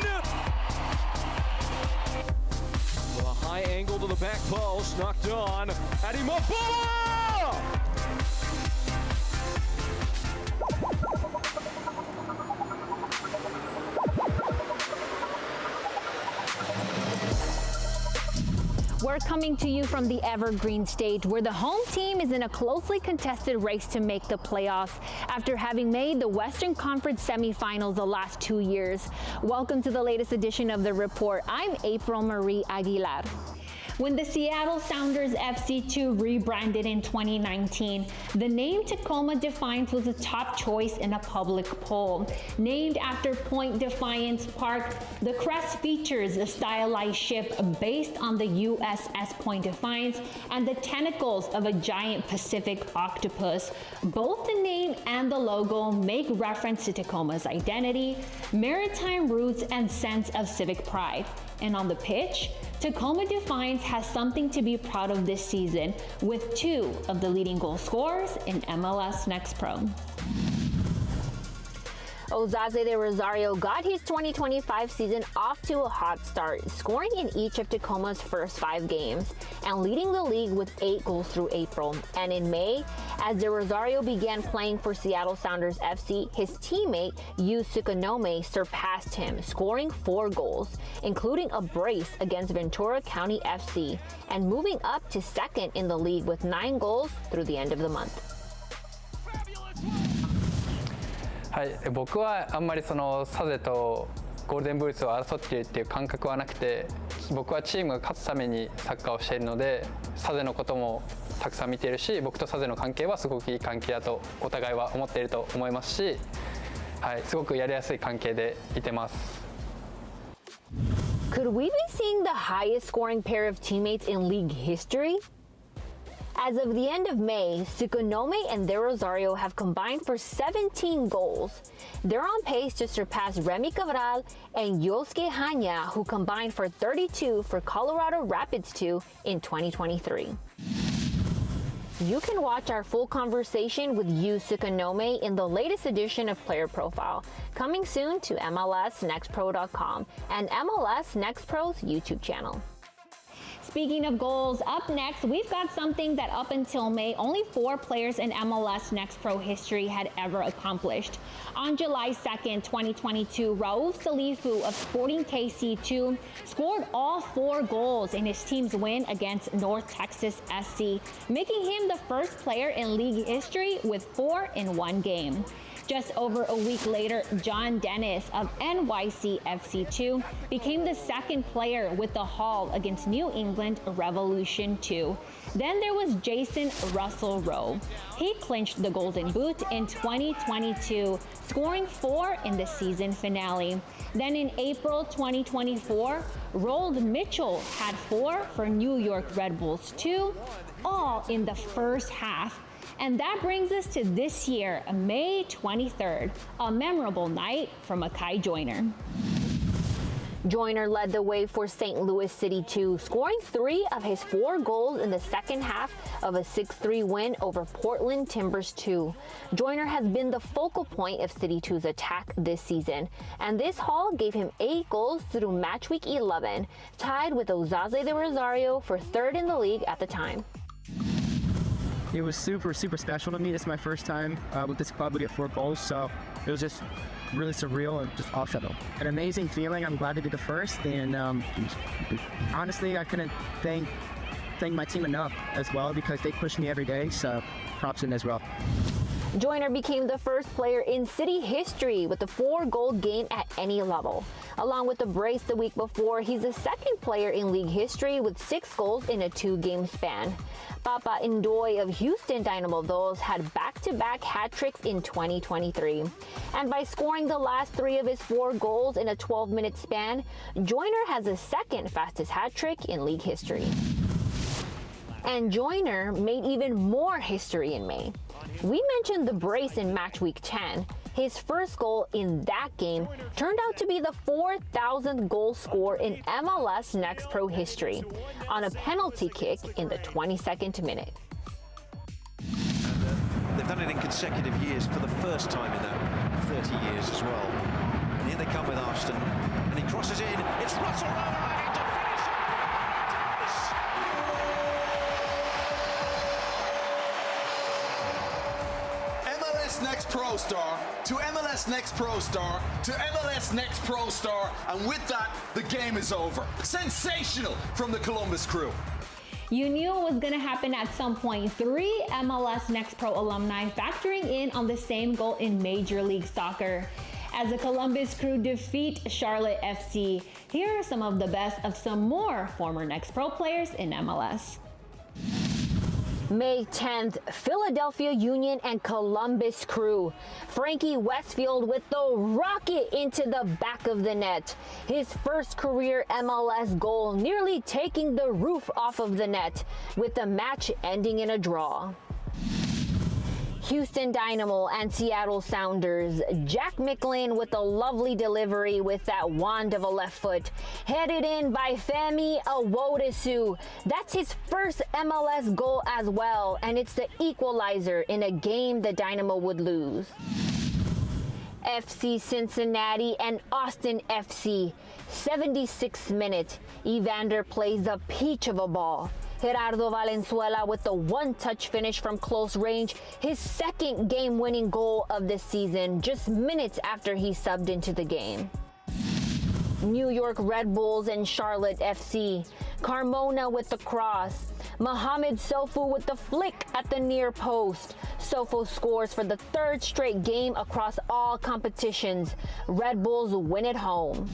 Well, a high angle to the back post, knocked on. Adimoboa! We're coming to you from the Evergreen stage, where the home team is in a closely contested race to make the playoffs after having made the Western Conference semifinals the last 2 years. Welcome to the latest edition of The Report. I'm April Marie Aguilar. When the Seattle Sounders FC2 rebranded in 2019, the name Tacoma Defiance was the top choice in a public poll. Named after Point Defiance Park, the crest features a stylized ship based on the USS Point Defiance and the tentacles of a giant Pacific octopus. Both the name and the logo make reference to Tacoma's identity, maritime roots, and sense of civic pride. And on the pitch, Tacoma Defiance has something to be proud of this season, with 2 of the leading goal scorers in MLS NEXT Pro. Osaze de Rosario got his 2025 season off to a hot start, scoring in each of Tacoma's first 5 games and leading the league with 8 goals through April. And in May, as de Rosario began playing for Seattle Sounders FC, his teammate Yu Sukanome surpassed him, scoring 4 goals, including a brace against Ventura County FC, and moving up to second in the league with 9 goals through the end of the month. はい、僕はあんまりそのサゼとゴールデンブーツを争っているっていう感覚はなくて、僕はチームが勝つためにサッカーをしているので、サゼのこともたくさん見ているし、僕とサゼの関係はすごくいい関係だとお互いは思っていると思いますし、はい、すごくやりやすい関係でいてます。Could we be seeing the highest scoring pair of teammates in league history? As of the end of May, Sukanome and de Rosario have combined for 17 goals. They're on pace to surpass Remy Cabral and Yosuke Hanya, who combined for 32 for Colorado Rapids 2 in 2023. You can watch our full conversation with Yu Sukanome in the latest edition of Player Profile, coming soon to MLSNextPro.com and MLS Next Pro's YouTube channel. Speaking of goals, up next, we've got something that up until May, only 4 players in MLS NEXT Pro history had ever accomplished. On July 2nd, 2022, Raouf Salifu of Sporting KC2 scored all 4 goals in his team's win against North Texas SC, making him the first player in league history with 4 in 1 game. Just over a week later, John Dennis of NYC FC2 became the second player with the haul against New England Revolution 2. Then there was Jason Russell Rowe. He clinched the Golden Boot in 2022, scoring 4 in the season finale. Then in April 2024, Roald Mitchell had 4 for New York Red Bulls 2, all in the first half. And that brings us to this year, May 23rd, a memorable night for Makai Joyner. Joyner led the way for St. Louis City 2, scoring 3 of his 4 goals in the second half of a 6-3 win over Portland Timbers 2. Joyner has been the focal point of City 2's attack this season, and this haul gave him 8 goals through match week 11, tied with Osaze de Rosario for 3rd in the league at the time. It was super special to me. This is my first time with this club to get 4 goals, so it was just really surreal and just awesome. An amazing feeling. I'm glad to be the first, and honestly, I couldn't thank my team enough as well, because they push me every day, so props in as well. Joyner became the first player in City history with a 4-goal game at any level. Along with the brace the week before, he's the second player in league history with 6 goals in a 2-game span. Papa Ndoye of Houston Dynamo Dolls had back-to-back hat tricks in 2023. And by scoring the last 3 of his 4 goals in a 12-minute span, Joyner has the second fastest hat trick in league history. And Joyner made even more history in May. We mentioned the brace in match week 10. His first goal in that game turned out to be the 4,000th goal score in MLS NEXT Pro history on a penalty kick in the 22nd minute. They've done it in consecutive years for the first time in that 30 years as well. And here they come with Ashton, and he crosses in. It's Russell Rowe to finish it. MLS NEXT Pro Star to MLS NEXT Pro Star to MLS NEXT Pro Star, and with that, the game is over. Sensational from the Columbus crew. You knew it was going to happen at some point. 3 MLS Next Pro alumni factoring in on the same goal in Major League Soccer. As the Columbus Crew defeat Charlotte FC, here are some of the best of some more former Next Pro players in MLS. May 10th, Philadelphia Union and Columbus Crew. Frankie Westfield with the rocket into the back of the net. His first career MLS goal, nearly taking the roof off of the net, with the match ending in a draw. Houston Dynamo and Seattle Sounders. Jack Micklin with a lovely delivery with that wand of a left foot. Headed in by Femi Awodesu. That's his first MLS goal as well, and it's the equalizer in a game the Dynamo would lose. FC Cincinnati and Austin FC. 76th minute. Evander plays a peach of a ball. Gerardo Valenzuela with the one-touch finish from close range, his second game-winning goal of the season, just minutes after he subbed into the game. New York Red Bulls and Charlotte FC. Carmona with the cross. Mohamed Sofu with the flick at the near post. Sofu scores for the 3rd straight game across all competitions. Red Bulls win at home.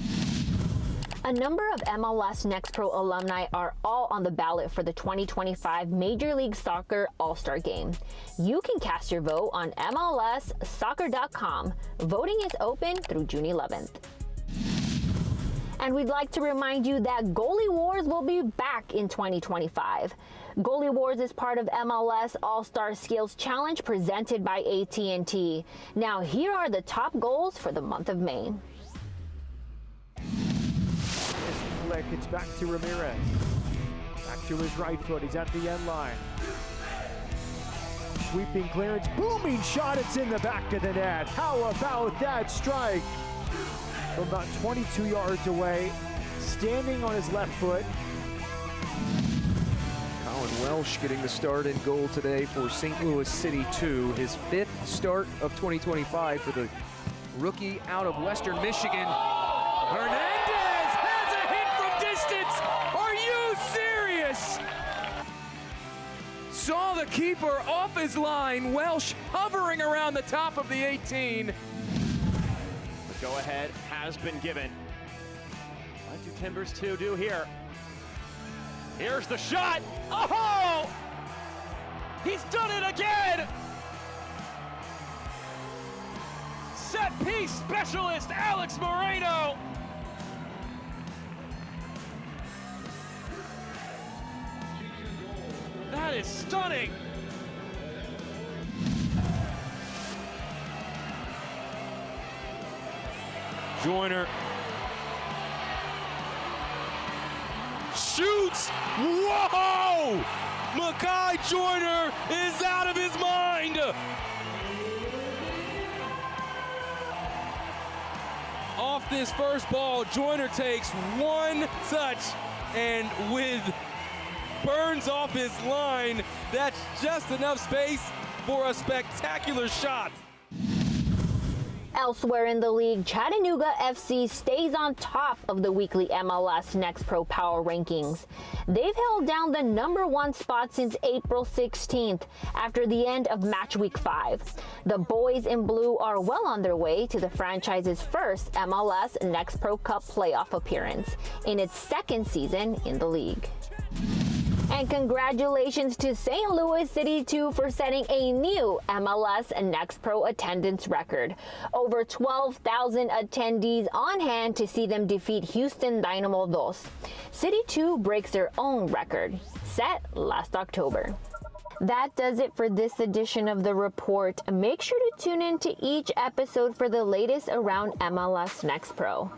A number of MLS Next Pro alumni are all on the ballot for the 2025 Major League Soccer All-Star Game. You can cast your vote on MLSsoccer.com. Voting is open through June 11th. And we'd like to remind you that Goalie Wars will be back in 2025. Goalie Wars is part of MLS All-Star Skills Challenge presented by AT&T. Now here are the top goals for the month of May. Flick, it's back to Ramirez. Back to his right foot, he's at the end line. Sweeping clearance, booming shot, it's in the back of the net. How about that strike? From about 22 yards away, standing on his left foot. Colin Welsh getting the start and goal today for St. Louis City 2, his 5th start of 2025 for the rookie out of Western Michigan. Hernandez has a hit from distance. Are you serious? Saw the keeper off his line. Welsh hovering around the top of the 18. The go-ahead has been given. What do Timbers 2 do here? Here's the shot. Oh! He's done it again! Set piece specialist Alex Moreno. That is stunning. Joyner shoots. Whoa! Makai Joyner is out of his mind. Off this first ball, Joyner takes one touch, and with Burns off his line, that's just enough space for a spectacular shot. Elsewhere in the league, Chattanooga FC stays on top of the weekly MLS Next Pro Power Rankings. They've held down the #1 spot since April 16th after the end of match week 5. The boys in blue are well on their way to the franchise's first MLS Next Pro Cup playoff appearance in its 2nd season in the league. And congratulations to St. Louis City 2 for setting a new MLS Next Pro attendance record. Over 12,000 attendees on hand to see them defeat Houston Dynamo 2. City 2 breaks their own record, set last October. That does it for this edition of The Report. Make sure to tune in to each episode for the latest around MLS Next Pro.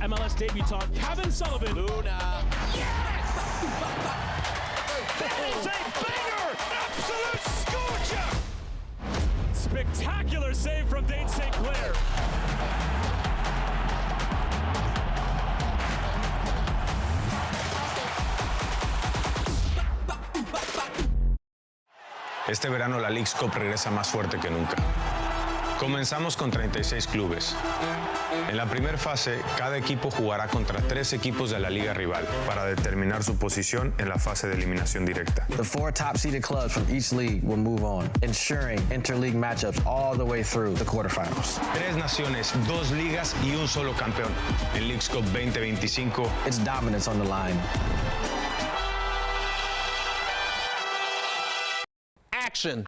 MLS debutant Kevin Sullivan. Luna. Yes! That is a banger! Absolute scorcher! Spectacular save from Dane St. Clair. Este verano la Leagues Cup regresa más fuerte que nunca. Comenzamos con 36 clubes. En la primera fase, cada equipo jugará contra 3 equipos de la liga rival para determinar su posición en la fase de eliminación directa. The 4 top-seeded clubs from each league will move on, ensuring interleague matchups all the way through the quarterfinals. 3 naciones, 2 ligas y un solo campeón. En Leagues Cup 2025, it's dominance on the line. Action.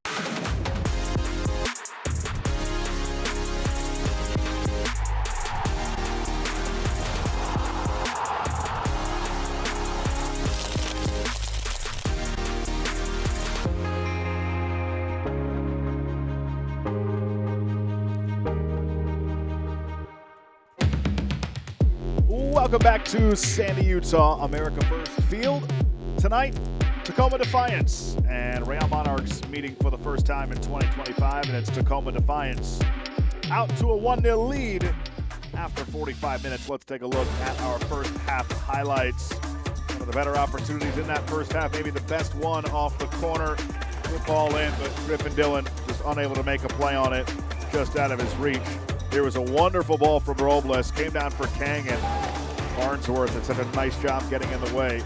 Welcome back to Sandy, Utah, America First Field. Tonight, Tacoma Defiance and Real Monarchs meeting for the first time in 2025, and it's Tacoma Defiance out to a 1-0 lead after 45 minutes. Let's take a look at our first half highlights. One of the better opportunities in that first half, maybe the best one off the corner. Good ball in, but Griffin Dillon just unable to make a play on it, just out of his reach. There was a wonderful ball from Robles, came down for Kang, and Farnsworth had such a nice job getting in the way.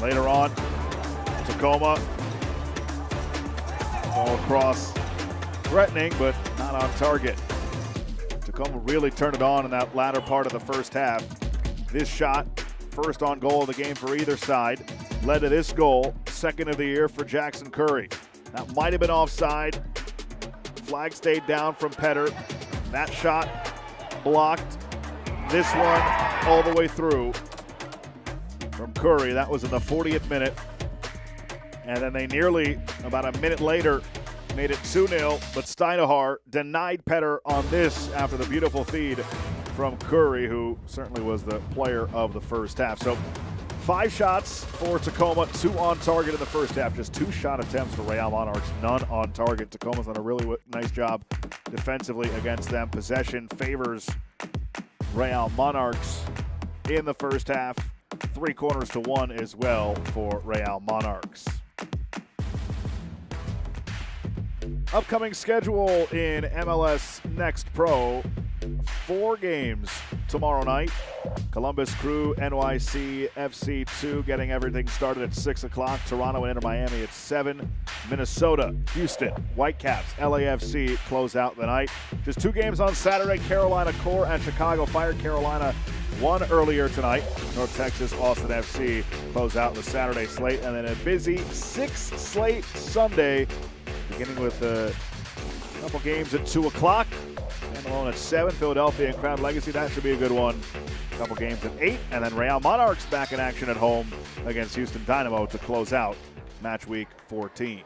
Later on, Tacoma, ball across, threatening, but not on target. Tacoma really turned it on in that latter part of the first half. This shot, first on goal of the game for either side, led to this goal, second of the year for Jackson Curry. That might have been offside. Flag stayed down from Petter. That shot blocked. This one all the way through from Curry. That was in the 40th minute. And then they nearly, about a minute later, made it 2-0, but Steinahar denied Petter on this after the beautiful feed from Curry, who certainly was the player of the first half. So 5 shots for Tacoma, 2 on target in the first half. Just 2 shot attempts for Real Monarchs, none on target. Tacoma's done a really nice job defensively against them. Possession favors Real Monarchs in the first half. 3-1 as well for Real Monarchs. Upcoming schedule in MLS NEXT Pro. 4 games tomorrow night. Columbus Crew, NYC, FC2 getting everything started at 6 o'clock. Toronto and Inter Miami at 7. Minnesota, Houston, Whitecaps, LAFC close out the night. Just 2 games on Saturday. Carolina Core and Chicago Fire. Carolina won earlier tonight. North Texas, Austin FC close out the Saturday slate. And then a busy 6 slate Sunday, beginning with a couple games at 2 o'clock. Alone at 7, Philadelphia and Crown Legacy. That should be a good one. A couple games at 8, and then Real Monarchs back in action at home against Houston Dynamo to close out match week 14.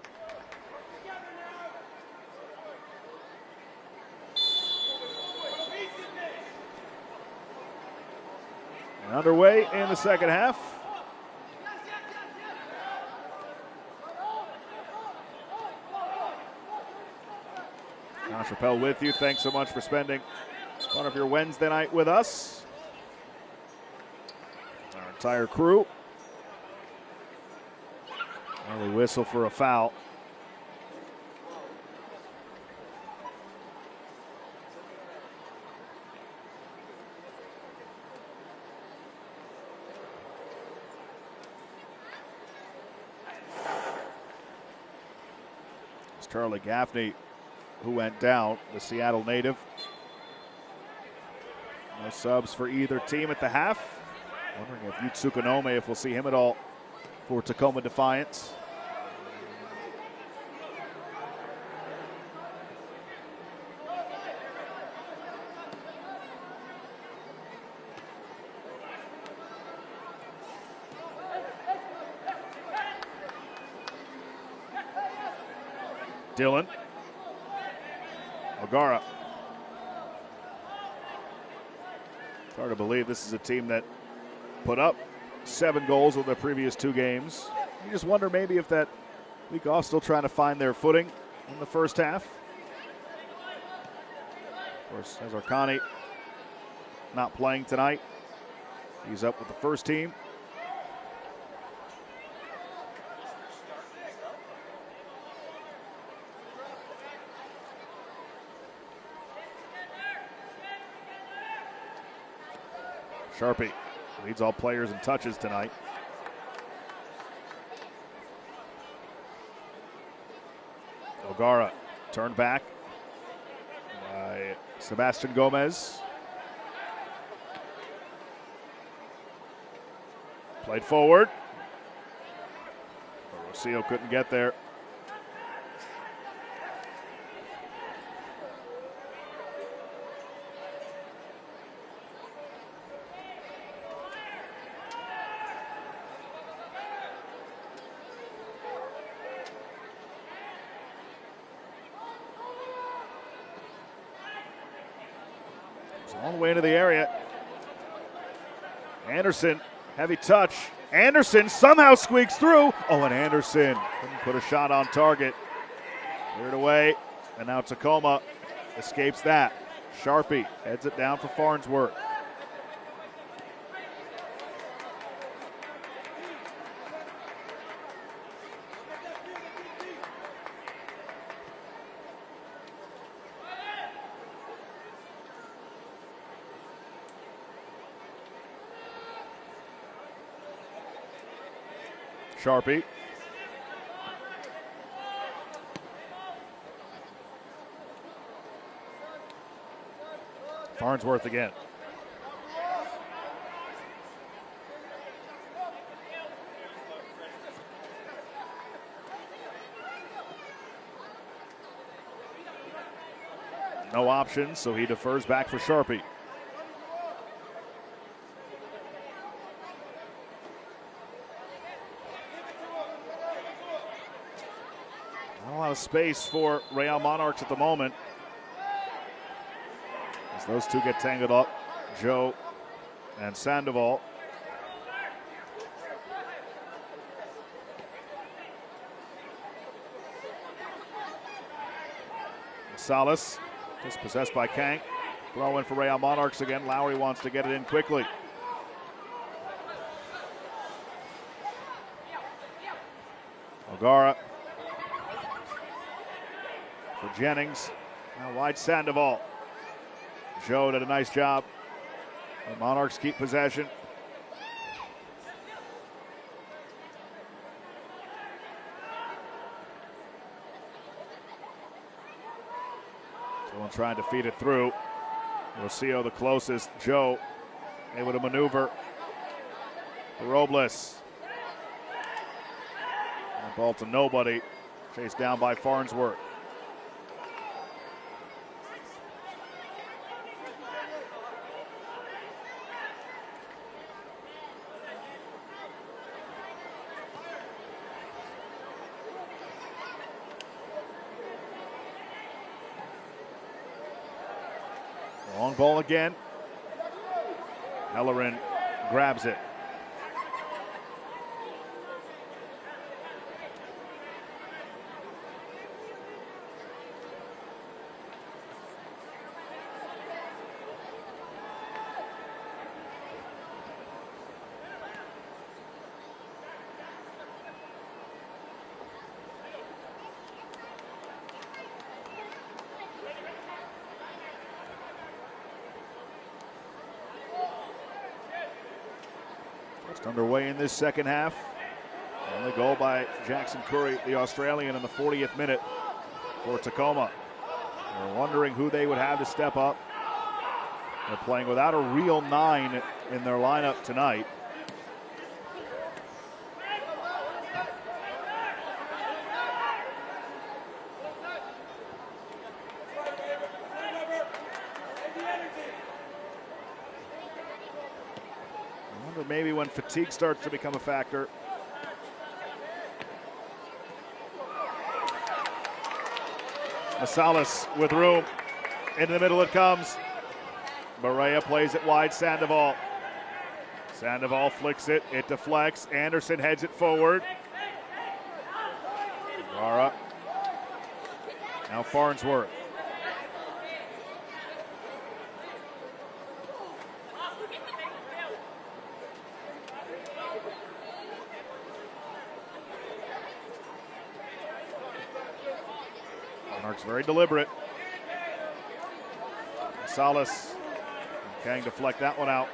And underway in the second half. Josh Rappel with you. Thanks so much for spending part of your Wednesday night with us. Our entire crew. Early whistle for a foul. It's Charlie Gaffney who went down, the Seattle native. No subs for either team at the half. Wondering if Yutsuka Nome, if we'll see him at all for Tacoma Defiance. Dillon. O'Gara. It's hard to believe this is a team that put up 7 goals in the previous 2 games. You just wonder maybe if that week off still trying to find their footing in the first half. Of course, as Arcani not playing tonight, he's up with the first team. Sharpie leads all players in touches tonight. O'Gara turned back by Sebastian Gomez. Played forward. But Rocio couldn't get there. All the way into the area. Anderson, heavy touch. Anderson somehow squeaks through. Oh, and Anderson couldn't put a shot on target. Cleared away, and now Tacoma escapes that. Sharpie heads it down for Farnsworth. Sharpie. Farnsworth again. No options, so he defers back for Sharpie. Not a lot of space for Real Monarchs at the moment, as those two get tangled up, Joe and Sandoval. Salas dispossessed by Kank. Throw in for Real Monarchs again. Lowry wants to get it in quickly. O'Gara for Jennings. Now wide Sandoval. Joe did a nice job. The Monarchs keep possession. Someone trying to feed it through. Rocio the closest. Joe able to maneuver. Robles. And ball to nobody. Chased down by Farnsworth. Long ball again. Hellerin grabs it. Just underway in this second half. And the goal by Jackson Curry, the Australian, in the 40th minute for Tacoma. We're wondering who they would have to step up. They're playing without a real 9 in their lineup tonight. Maybe when fatigue starts to become a factor. Salas with room. Into the middle it comes. Barea plays it wide. Sandoval. Sandoval flicks it. It deflects. Anderson heads it forward. Rara. Now Farnsworth. Monarchs very deliberate. Salas and Kang deflect that one out.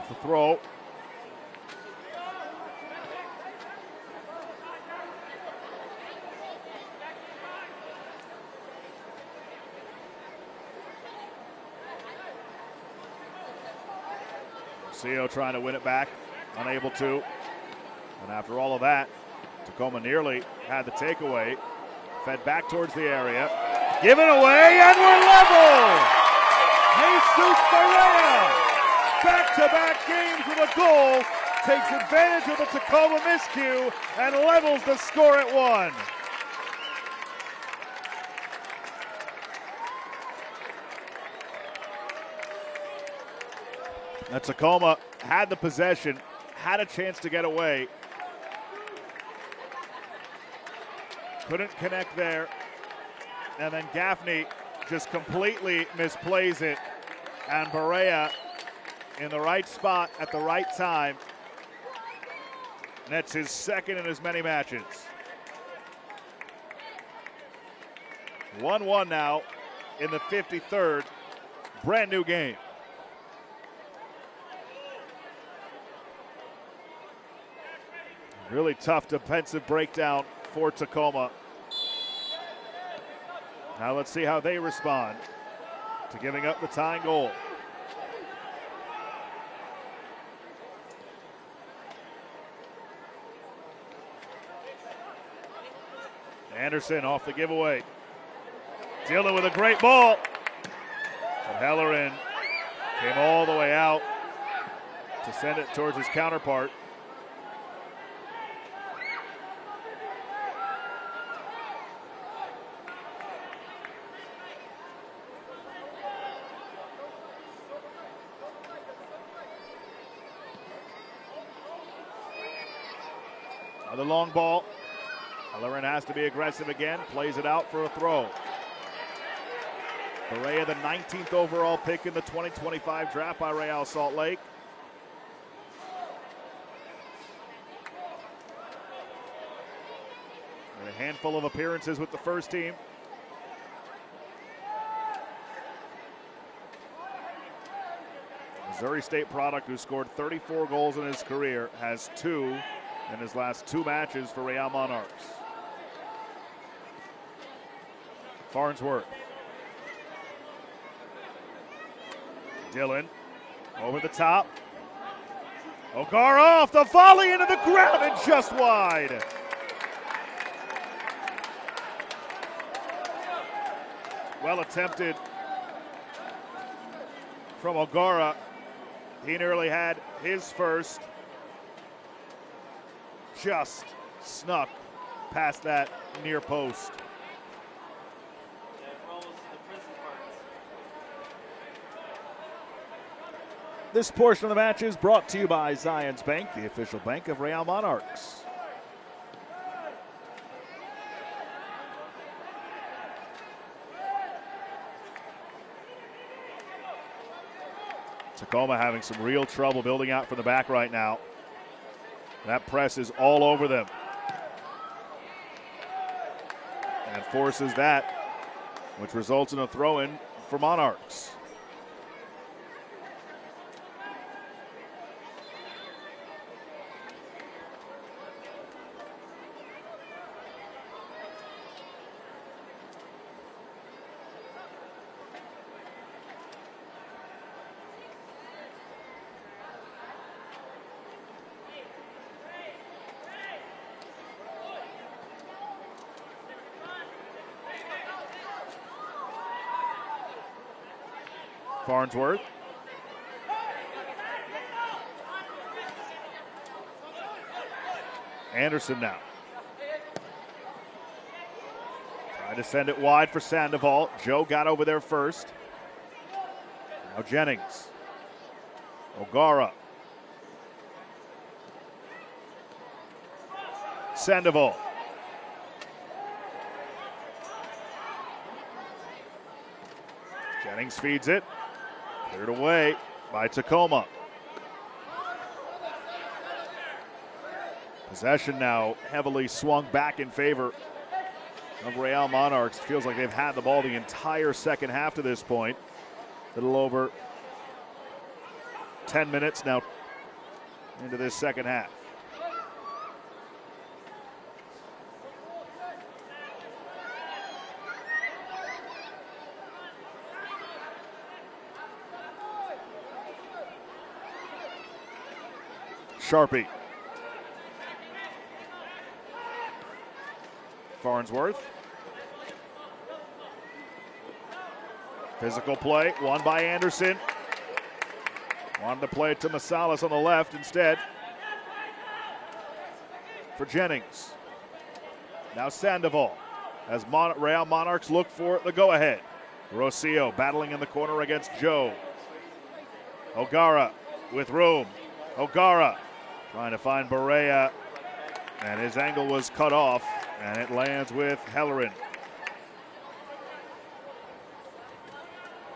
Off the throw. Lucio trying to win it back, unable to. And after all of that, Tacoma nearly had the takeaway. Fed back towards the area. Given away, and we're level! Jesus Perea, back-to-back games with a goal, takes advantage of the Tacoma miscue and levels the score at 1. Now Tacoma had the possession, had a chance to get away. Couldn't connect there. And then Gaffney just completely misplays it. And Perea in the right spot at the right time. Nets his second in as many matches. 1-1 now in the 53rd. Brand new game. Really tough defensive breakdown for Tacoma. Now let's see how they respond to giving up the tying goal. Anderson off the giveaway. Dealing with a great ball. But Hellerin came all the way out to send it towards his counterpart. The long ball. Hellerin has to be aggressive again. Plays it out for a throw. Perea, the 19th overall pick in the 2025 draft by Real Salt Lake. And a handful of appearances with the first team. Missouri State product who scored 34 goals in his career has 2 in his last 2 matches for Real Monarchs. Farnsworth. Dillon over the top. O'Gara off the volley into the ground and just wide. Well attempted from O'Gara. He nearly had his first. Just snuck past that near post. This portion of the match is brought to you by Zions Bank, the official bank of Real Monarchs. Tacoma having some real trouble building out from the back right now. That press is all over them. And forces that, which results in a throw-in for Monarchs. Farnsworth. Anderson now. Trying to send it wide for Sandoval. Joe got over there first. Now Jennings. O'Gara. Sandoval. Jennings feeds it. Cleared away by Tacoma. Possession now heavily swung back in favor of Real Monarchs. Feels like they've had the ball the entire second half to this point. A little over 10 minutes now into this second half. Sharpie. Farnsworth. Physical play, won by Anderson. Wanted to play it to Masalas on the left instead. For Jennings. Now Sandoval as Real Monarchs look for the go-ahead. Rocio battling in the corner against Joe. O'Gara with room. O'Gara trying to find Barea, and his angle was cut off, and it lands with Hellerin.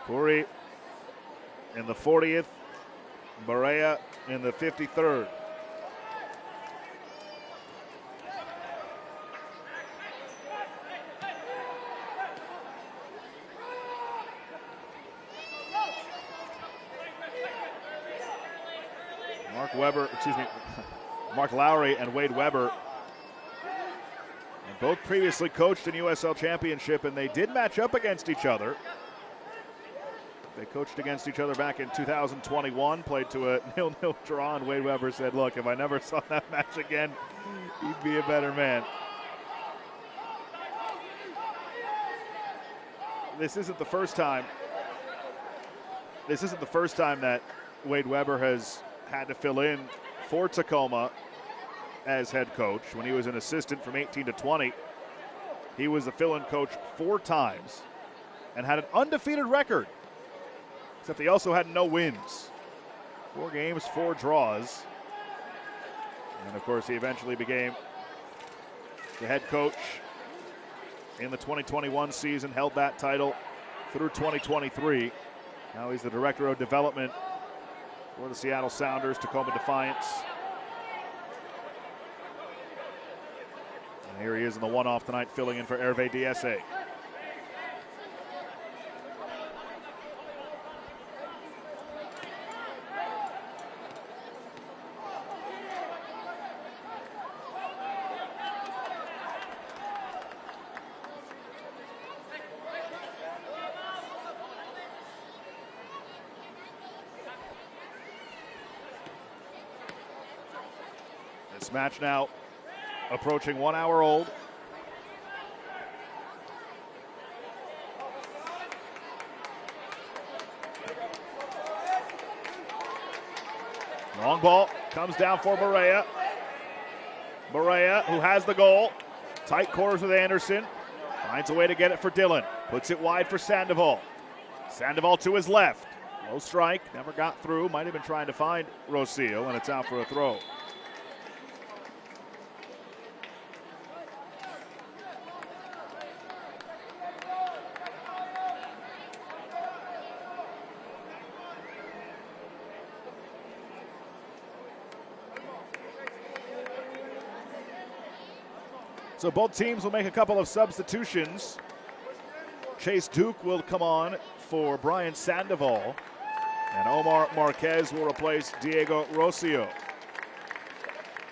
Puri in the 40th, Barea in the 53rd. Mark Lowry and Wade Weber, and both previously coached in USL Championship, and they did match up against each other. They coached against each other back in 2021, played to a 0-0 draw, and Wade Weber said, look, if I never saw that match again, he'd be a better man. This isn't the first time that Wade Weber has had to fill in for Tacoma as head coach. When he was an assistant from 18 to 20, he was the fill-in coach 4 times and had an undefeated record, except he also had no wins. 4 games, 4 draws. And of course, he eventually became the head coach in the 2021 season, held that title through 2023. Now he's the director of development for the Seattle Sounders, Tacoma Defiance. And here he is in the one-off tonight, filling in for Hervé DSA. This match now approaching 1 hour old. Long ball comes down for Barea. Barea, who has the goal. Tight quarters with Anderson. Finds a way to get it for Dillon. Puts it wide for Sandoval. Sandoval to his left. Low strike, never got through. Might have been trying to find Rocio, and it's out for a throw. So both teams will make a couple of substitutions. Chase Duke will come on for Brian Sandoval, and Omar Marquez will replace Diego Rocio.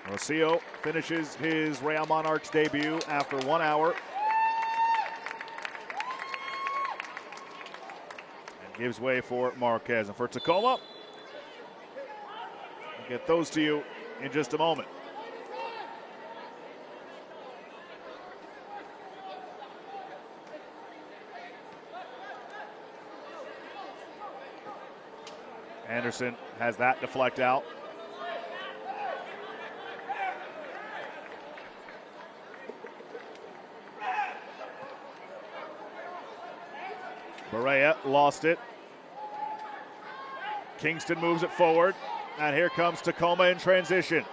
Rocio finishes his Real Monarchs debut after 1 hour and gives way for Marquez. And for Tacoma, I'll get those to you in just a moment. Anderson has that deflect out. Barea lost it. Kingston moves it forward, and here comes Tacoma in transition.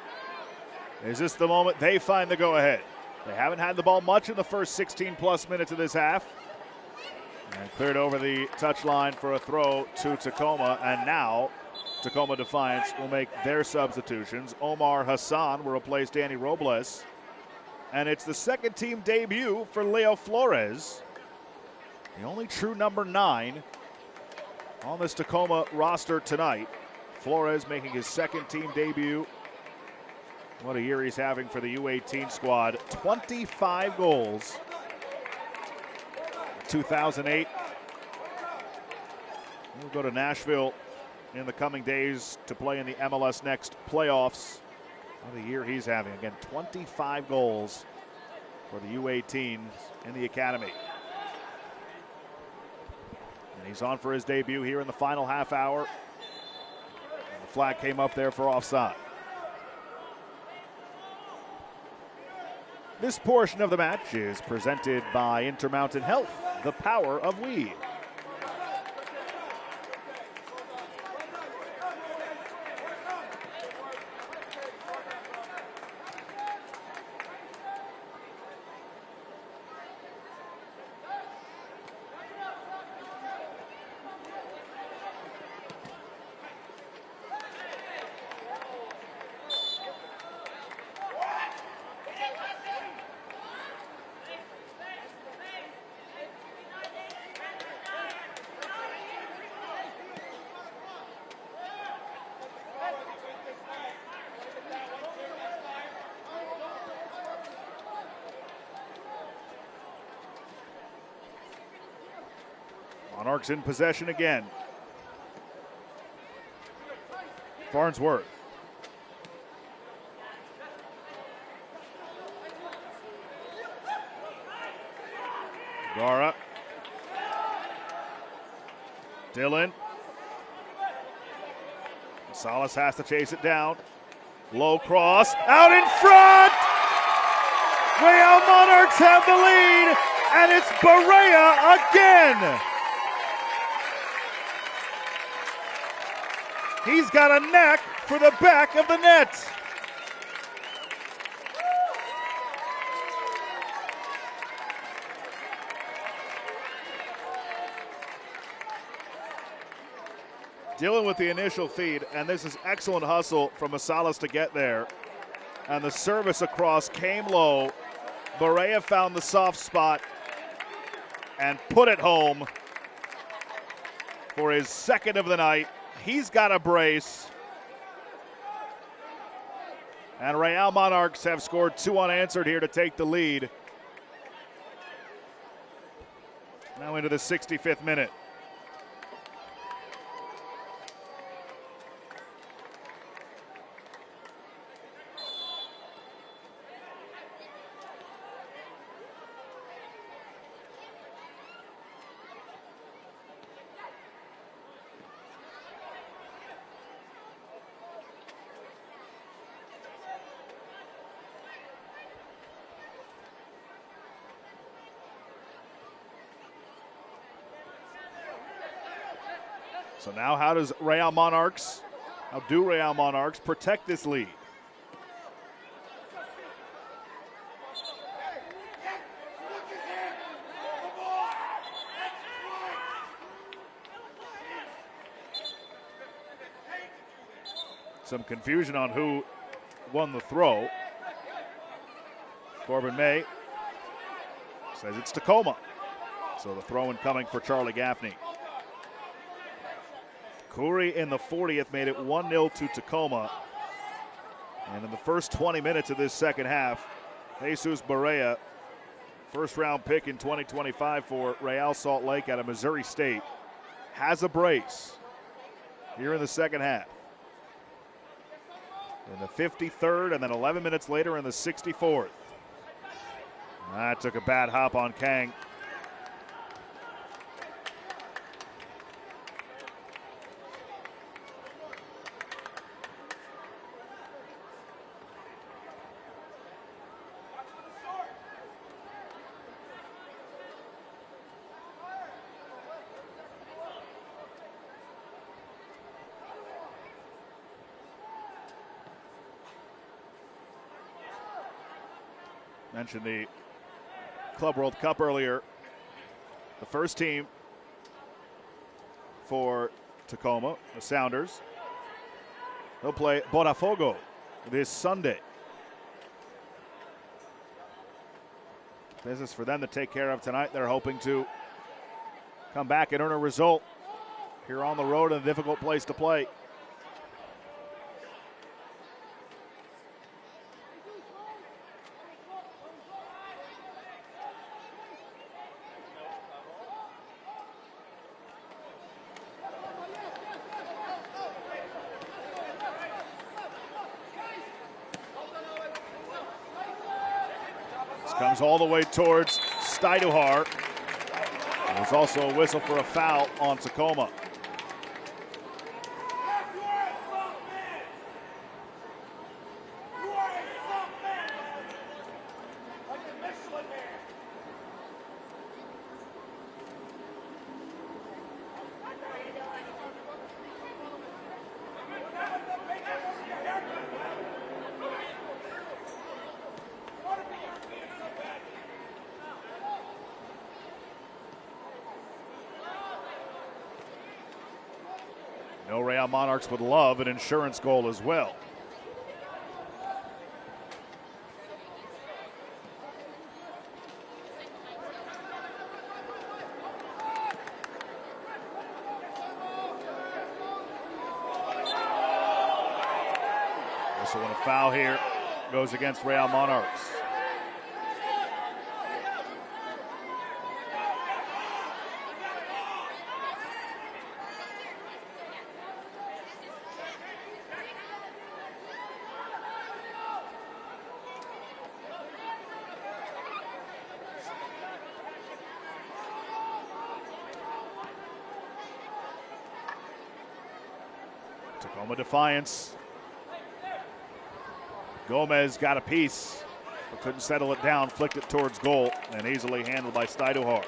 Is this the moment they find the go-ahead? They haven't had the ball much in the first 16-plus minutes of this half. And cleared over the touchline for a throw to Tacoma, and now Tacoma Defiance will make their substitutions. Omar Hassan will replace Danny Robles, and it's the second team debut for Leo Flores, the only true number 9 on this Tacoma roster tonight. Flores making his second team debut. What a year he's having for the U18 squad. 25 goals. 2008. We'll go to Nashville in the coming days to play in the MLS Next playoffs. What a year he's having. Again, 25 goals for the U18s in the academy. And he's on for his debut here in the final half hour. And the flag came up there for offside. This portion of the match is presented by Intermountain Health, the power of we. Monarchs in possession again. Farnsworth. Gara. Dillon. Salas has to chase it down. Low cross. Out in front! Real Monarchs have the lead, and it's Barea again! He's got a knack for the back of the net. Dillon with the initial feed, and this is excellent hustle from Masalas to get there. And the service across came low. Barea found the soft spot and put it home for his second of the night. He's got a brace. And Real Monarchs have scored 2 unanswered here to take the lead. Now into the 65th minute. So now how do Real Monarchs protect this lead? Some confusion on who won the throw. Corbin May says it's Tacoma. So the throw in coming for Charlie Gaffney. Khoury in the 40th made it 1-0 to Tacoma. And in the first 20 minutes of this second half, Jesus Barea, first round pick in 2025 for Real Salt Lake out of Missouri State, has a brace here in the second half. In the 53rd, and then 11 minutes later in the 64th. That took a bad hop on Kang. Mentioned the Club World Cup earlier. The first team for Tacoma, the Sounders, they'll play Botafogo this Sunday. Business for them to take care of tonight. They're hoping to come back and earn a result here on the road in a difficult place to play. comes all the way towards Steiduhar. There's also a whistle for a foul on Tacoma. No, Real Monarchs would love an insurance goal as well. Also, when a foul here goes against Real Monarchs. Tacoma Defiance. Gomez got a piece, but couldn't settle it down, flicked it towards goal, and easily handled by Steiduhar.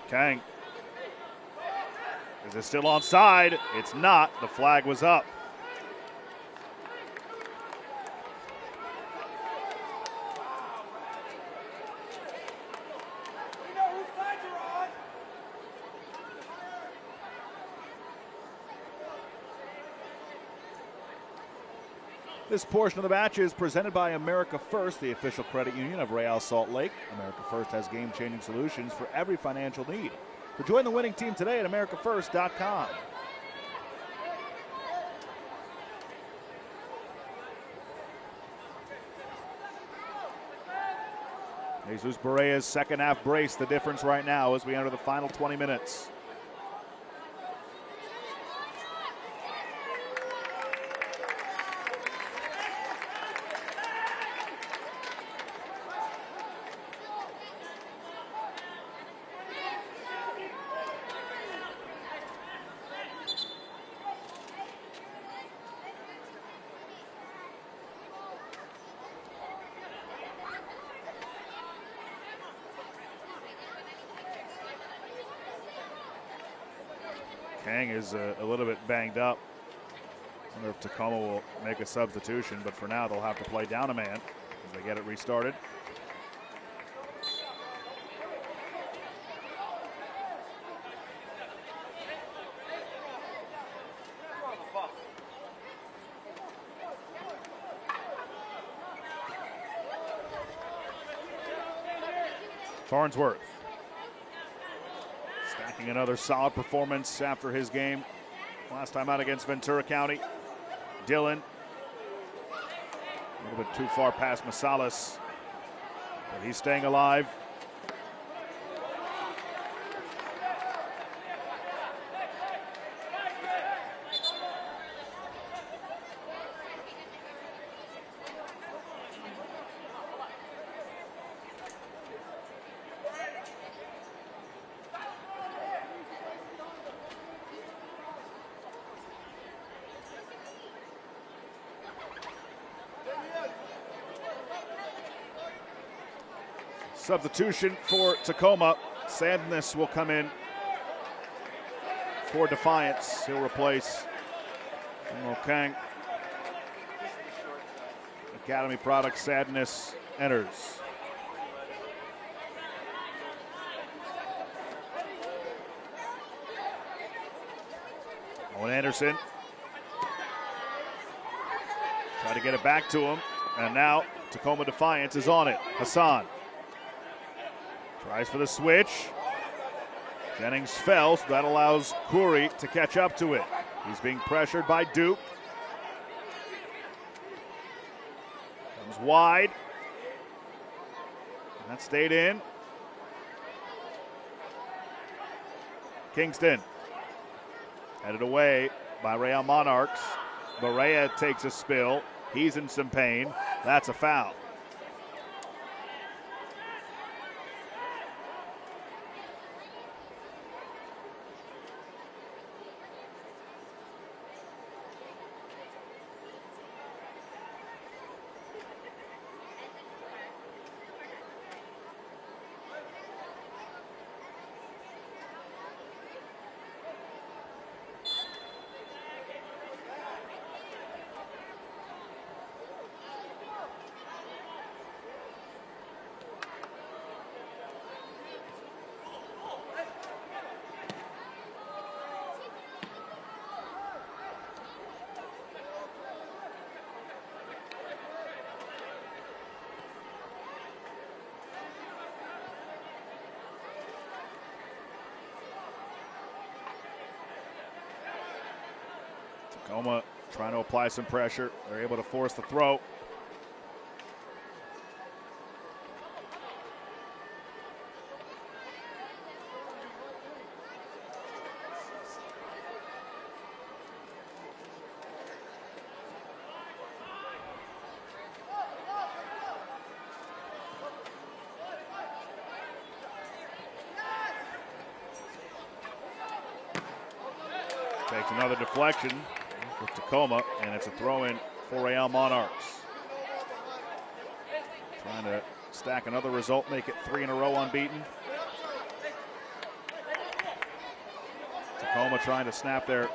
Kang. Is it still onside? It's not. The flag was up. This portion of the match is presented by America First, the official credit union of Real Salt Lake. America First has game-changing solutions for every financial need. So join the winning team today at americafirst.com. Jesus Barea's second half brace, the difference right now as we enter the final 20 minutes. Kang is a little bit banged up. I wonder if Tacoma will make a substitution, but for now they'll have to play down a man as they get it restarted. Farnsworth. Stacking another solid performance after his game last time out against Ventura County. Dillon, a little bit too far past Masalas, but he's staying alive. Substitution for Tacoma. Sandness will come in for Defiance. He'll replace Kang. Academy product Sadness enters. Owen Anderson. Try to get it back to him. And now Tacoma Defiance is on it. Hassan. Tries for the switch. Jennings fell, so that allows Khoury to catch up to it. He's being pressured by Duke. Comes wide. That stayed in. Kingston. Headed away by Real Monarchs. Barea takes a spill. He's in some pain. That's a foul. Tacoma trying to apply some pressure. They're able to force the throw. Takes another deflection with Tacoma, and it's a throw-in for Real Monarchs. Trying to stack another result, make it 3 in a row unbeaten. Tacoma trying to snap their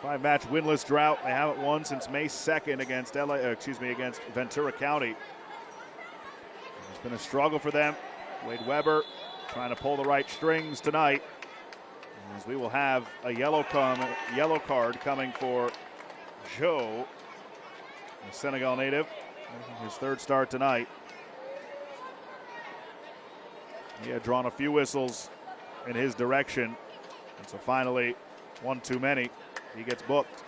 5-match winless drought. They haven't won since May 2nd against against Ventura County. It's been a struggle for them. Wade Weber trying to pull the right strings tonight, as we will have a yellow card coming for Joe, the Senegal native, his 3rd start tonight. He had drawn a few whistles in his direction, and so finally, one too many, he gets booked.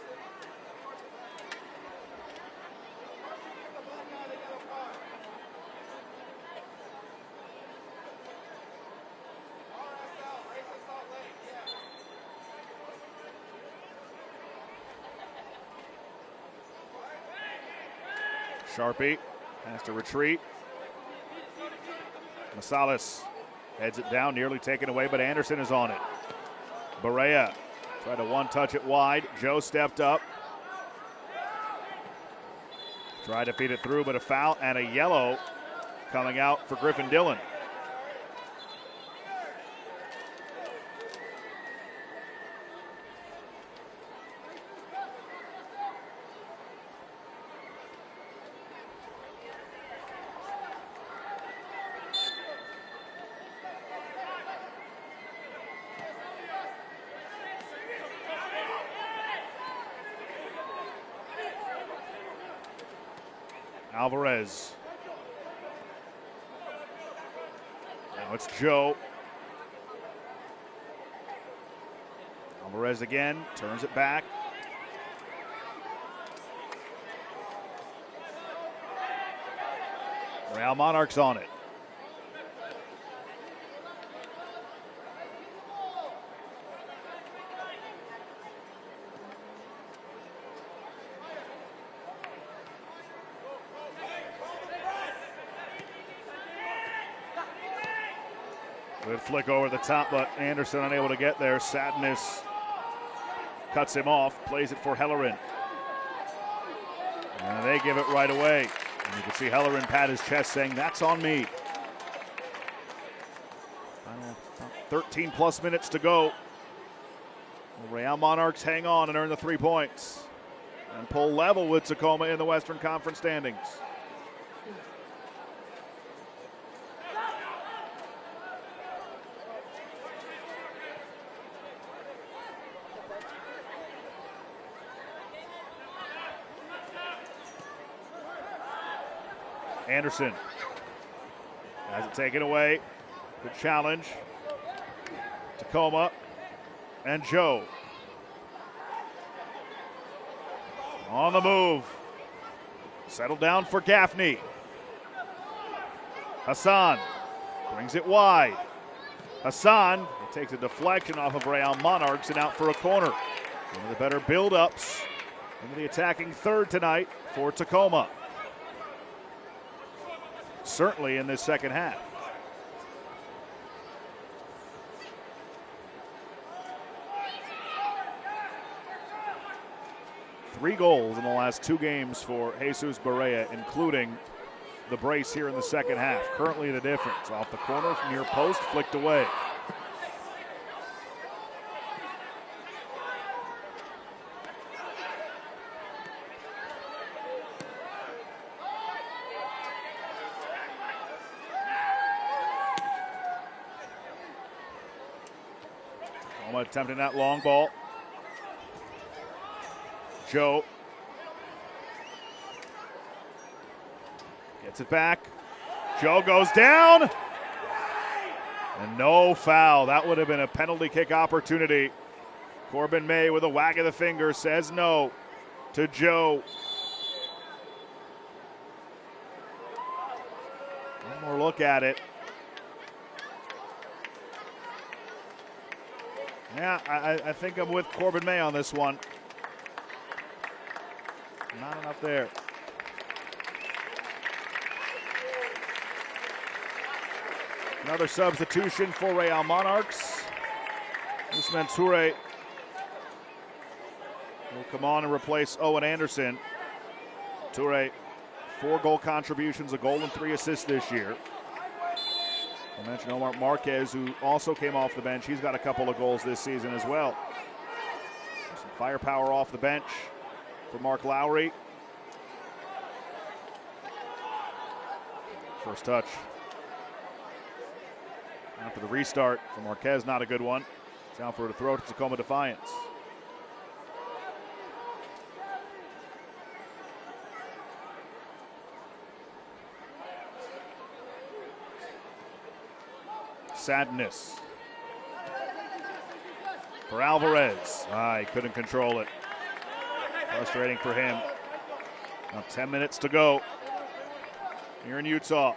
Sharpie has to retreat. Massalis heads it down, nearly taken away, but Anderson is on it. Barea tried to one-touch it wide. Joe stepped up. Tried to feed it through, but a foul and a yellow coming out for Griffin Dillon. Alvarez. Now it's Joe. Alvarez again, turns it back. Real Monarchs on it. Good flick over the top, but Anderson unable to get there. Sadness cuts him off, plays it for Hellerin. And they give it right away. And you can see Hellerin pat his chest saying, "That's on me." 13 plus minutes to go. Real Monarchs hang on and earn the 3 points and pull level with Tacoma in the Western Conference standings. Anderson has it taken away. Good challenge. Tacoma and Joe. On the move. Settled down for Gaffney. Hassan brings it wide. Hassan takes a deflection off of Real Monarchs and out for a corner. One of the better build-ups into the attacking third tonight for Tacoma. Certainly in this second half. Three goals in the last 2 games for Jesus Barea, including the brace here in the second half. Currently the difference. Off the corner from near post, flicked away. Tacoma attempting that long ball. Joe gets it back. Joe goes down. And no foul. That would have been a penalty kick opportunity. Corbin May with a wag of the finger says no to Joe. One more look at it. Yeah, I think I'm with Corbin May on this one. Not enough there. Another substitution for Real Monarchs. Usman Toure will come on and replace Owen Anderson. Toure, 4 goal contributions, a goal and 3 assists this year. I mentioned Omar Marquez, who also came off the bench. He's got a couple of goals this season as well. Some firepower off the bench for Mark Lowry. First touch. After the restart for Marquez, not a good one. It's out for a throw to Tacoma Defiance. Sadness for Alvarez. He couldn't control it. Frustrating for him. Now 10 minutes to go here in Utah.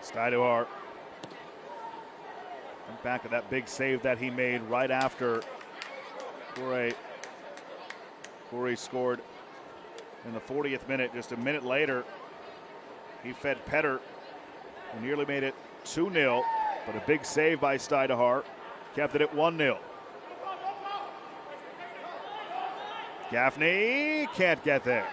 Stuydehour. Back at that big save that he made right after Corey scored in the 40th minute. Just a minute later, he fed Petter, who nearly made it 2-0, but a big save by Stuydehour kept it at 1-0. Gaffney can't get there.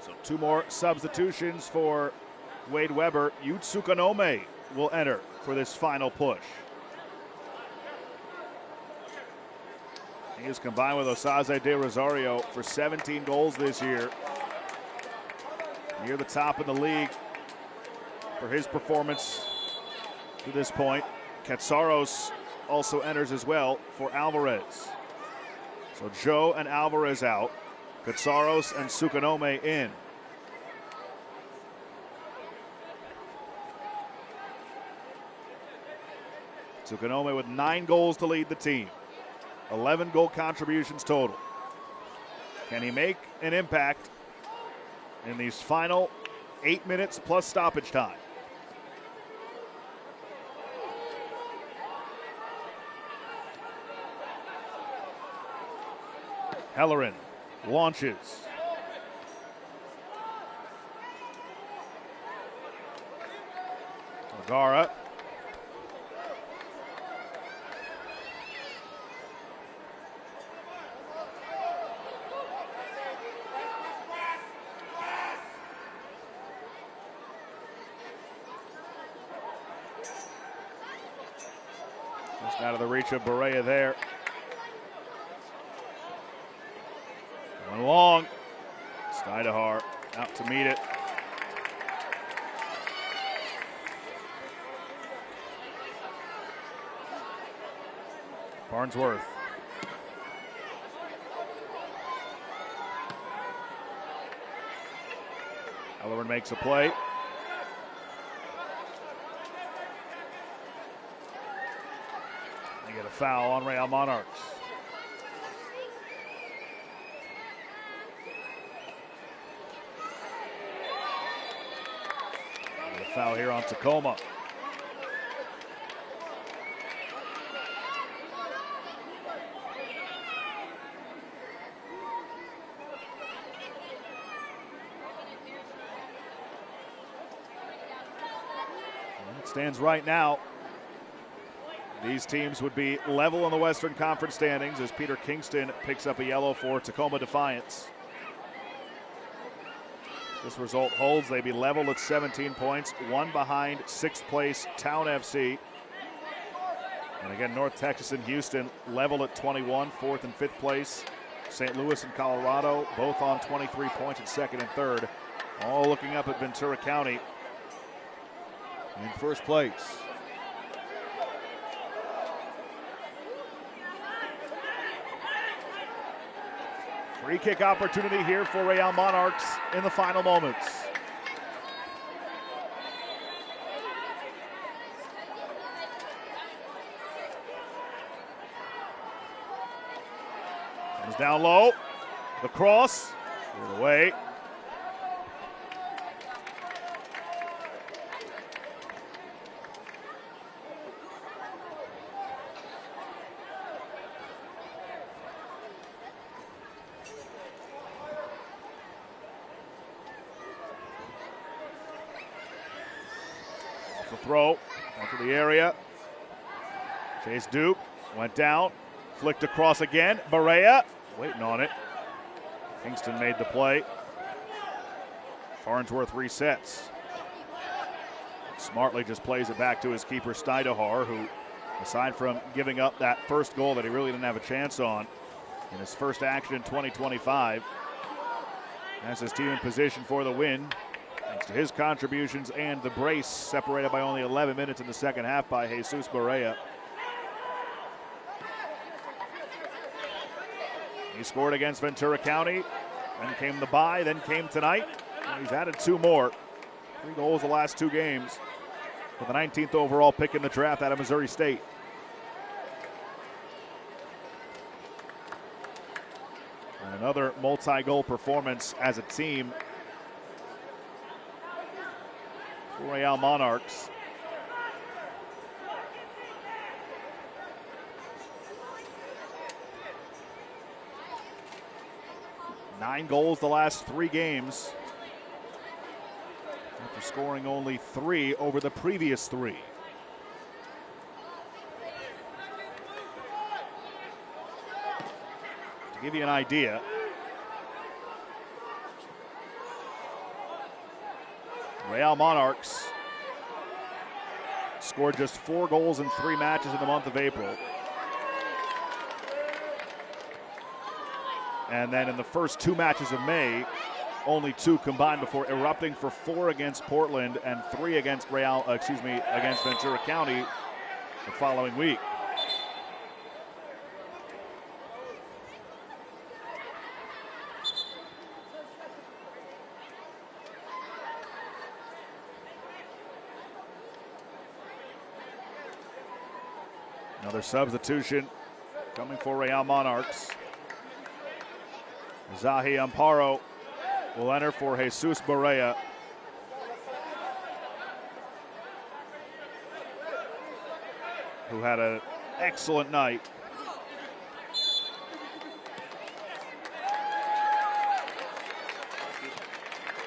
So 2 more substitutions for Wade Weber. Yutsukanome will enter for this final push. He is combined with Osaze de Rosario for 17 goals this year. Near the top of the league for his performance to this point. Katsaros also enters as well for Alvarez. So Joe and Alvarez out. Katsaros and Sukanome in. Sukanome with 9 goals to lead the team. 11 goal contributions total. Can he make an impact in these final 8 minutes plus stoppage time? Hellerin launches. O'Gara. Just out of the reach of Barea there. Going long. Stidehar out to meet it. Farnsworth. Ellerin makes a play. They get a foul on Real Monarchs. A foul here on Tacoma. Stands right now. These teams would be level in the Western Conference standings as Peter Kingston picks up a yellow for Tacoma Defiance. This result holds. They'd be level at 17 points, one behind 6th place Town FC. And again, North Texas and Houston level at 21, 4th and 5th place. St. Louis and Colorado both on 23 points at 2nd and 3rd. All looking up at Ventura County in 1st place. Free kick opportunity here for Real Monarchs in the final moments. Comes down low. The cross. Cleared away. Throw into the area. Chase Duke went down, flicked across again. Barea waiting on it. Kingston made the play. Farnsworth resets. Smartly just plays it back to his keeper Stidehar, who, aside from giving up that first goal that he really didn't have a chance on in his first action in 2025, has his team in position for the win. Thanks to his contributions and the brace, separated by only 11 minutes in the second half by Jesus Barea. He scored against Ventura County, then came the bye, then came tonight. And he's added 2 more. 3 goals the last 2 games for the 19th overall pick in the draft out of Missouri State. And another multi-goal performance as a team for Real Monarchs. Nine goals the last 3 games, after scoring only 3 over the previous 3. To give you an idea, Real Monarchs scored just 4 goals in 3 matches in the month of April. And then in the first 2 matches of May, only 2 combined before erupting for 4 against Portland and 3 against against Ventura County the following week. Another substitution coming for Real Monarchs. Zahi Amparo will enter for Jesus Barea. Who had an excellent night.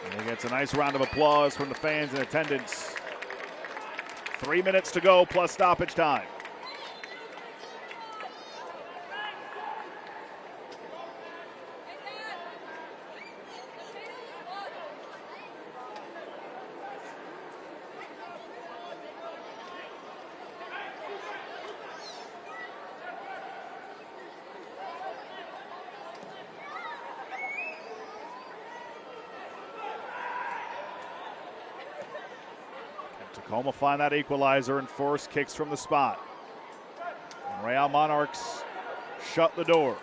And he gets a nice round of applause from the fans in attendance. 3 minutes to go plus stoppage time. Tacoma find that equalizer and force kicks from the spot. And Real Monarchs shut the door.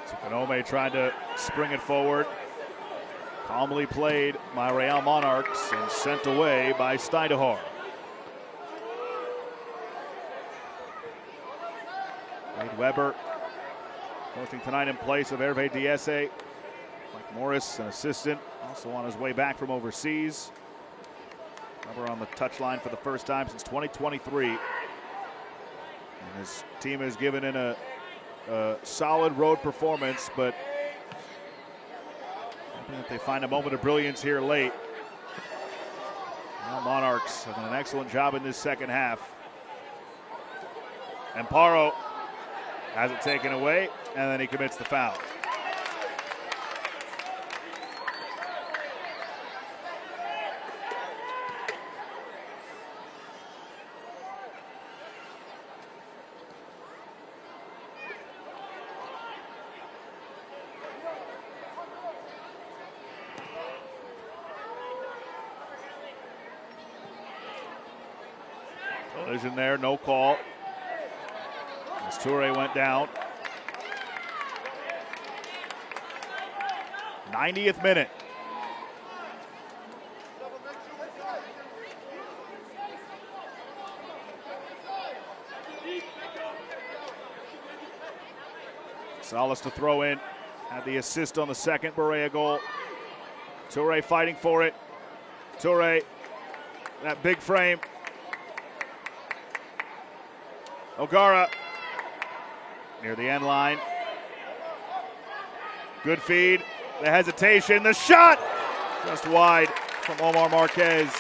Tacoma tried to spring it forward. Calmly played by Real Monarchs and sent away by Steidehar. Wade Weber coaching tonight in place of Hervé Diese. Mike Morris, an assistant, also on his way back from overseas. Weber on the touchline for the first time since 2023. And his team has given in a solid road performance, but hoping that they find a moment of brilliance here late. Now Monarchs have done an excellent job in this second half. Amparo has it taken away, and then he commits the foul. Collision there, no call. As Toure went down. 90th minute. Salas to throw in. Had the assist on the second Berea goal. Toure fighting for it. Toure, that big frame. O'Gara near the end line. Good feed. The hesitation. The shot just wide from Omar Marquez.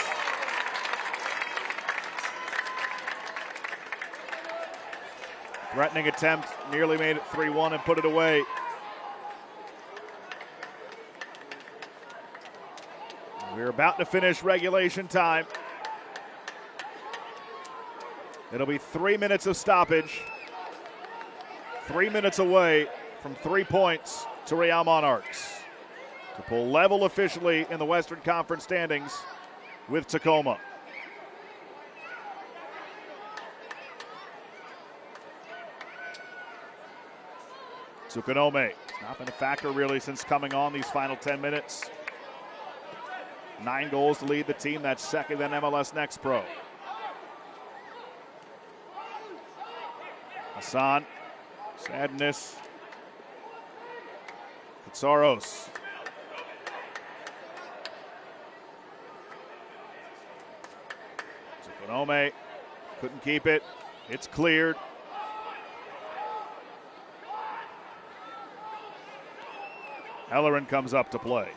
Threatening attempt. Nearly made it 3-1 and put it away. We're about to finish regulation time. It'll be 3 minutes of stoppage. 3 minutes away from 3 points to Real Monarchs to pull level officially in the Western Conference standings with Tacoma. Tsukunome, it's not been a factor really since coming on these final 10 minutes. 9 goals to lead the team. That's second in MLS Next Pro. Hassan, Sadness, Katsaros. Tsukunome couldn't keep it. It's cleared. Ellerin comes up to play.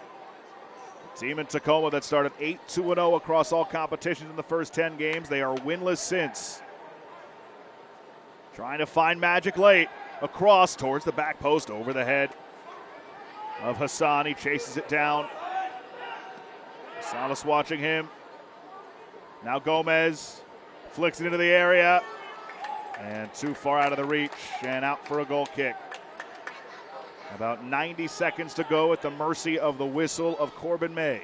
Team in Tacoma that started 8-2-0 across all competitions in the first 10 games. They are winless since. Trying to find magic late. Across towards the back post over the head of Hassan. He chases it down. Salas watching him. Now Gomez flicks it into the area. And too far out of the reach and out for a goal kick. About 90 seconds to go at the mercy of the whistle of Corbin May.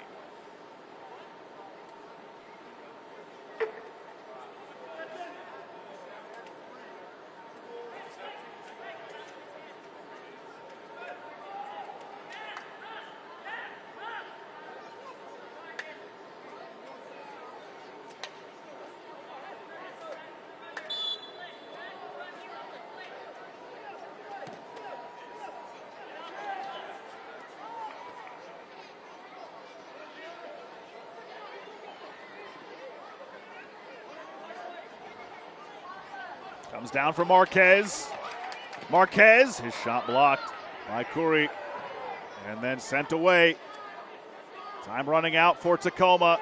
Comes down for Marquez. Marquez, his shot blocked by Curry and then sent away. Time running out for Tacoma.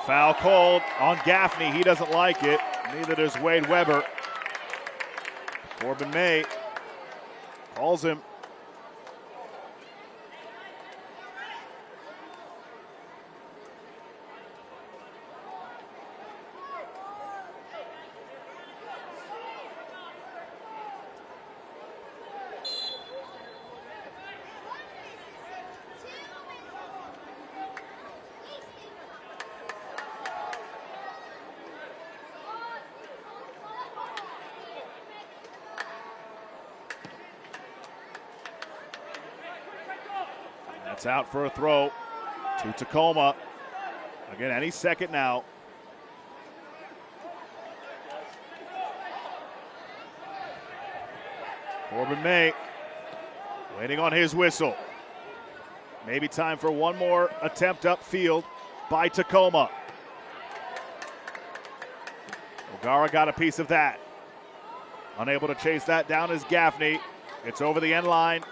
Foul called on Gaffney. He doesn't like it. Neither does Wade Weber. Corbin May calls him. It's out for a throw to Tacoma. Again, any second now. Corbin May waiting on his whistle. Maybe time for one more attempt upfield by Tacoma. O'Gara got a piece of that. Unable to chase that down is Gaffney. It's over the end line.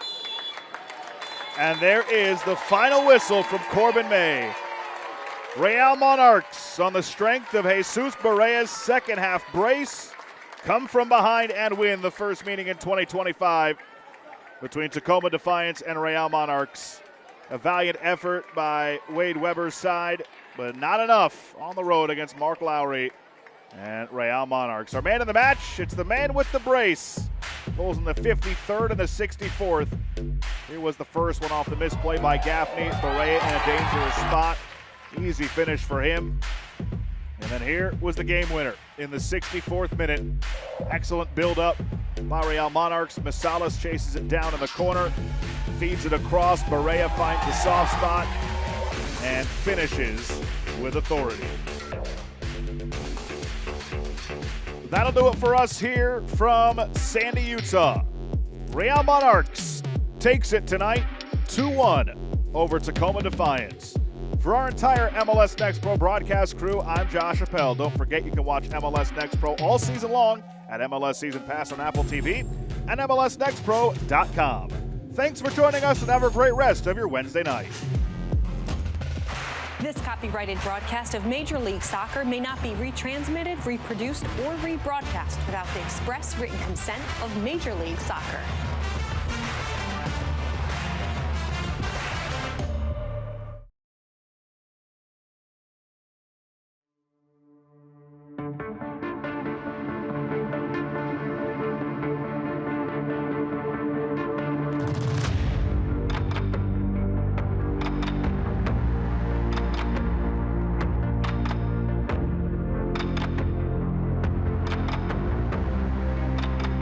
And there is the final whistle from Corbin May. Real Monarchs, on the strength of Jesus Barea second half brace, come from behind and win the first meeting in 2025 between Tacoma Defiance and Real Monarchs. A valiant effort by Wade Weber's side, but not enough on the road against Mark Lowry and Real Monarchs. Our man of the match, it's the man with the brace. Goals in the 53rd and the 64th. Here was the first one off the misplay by Gaffney. Barea in a dangerous spot. Easy finish for him. And then here was the game winner in the 64th minute. Excellent build-up by Real Monarchs. Masalas chases it down in the corner, feeds it across. Barea finds the soft spot and finishes with authority. That'll do it for us here from Sandy, Utah. Real Monarchs takes it tonight 2-1 over Tacoma Defiance. For our entire MLS Next Pro broadcast crew, I'm Josh Appel. Don't forget you can watch MLS Next Pro all season long at MLS Season Pass on Apple TV and MLSNextPro.com. Thanks for joining us and have a great rest of your Wednesday night. This copyrighted broadcast of Major League Soccer may not be retransmitted, reproduced, or rebroadcast without the express written consent of Major League Soccer.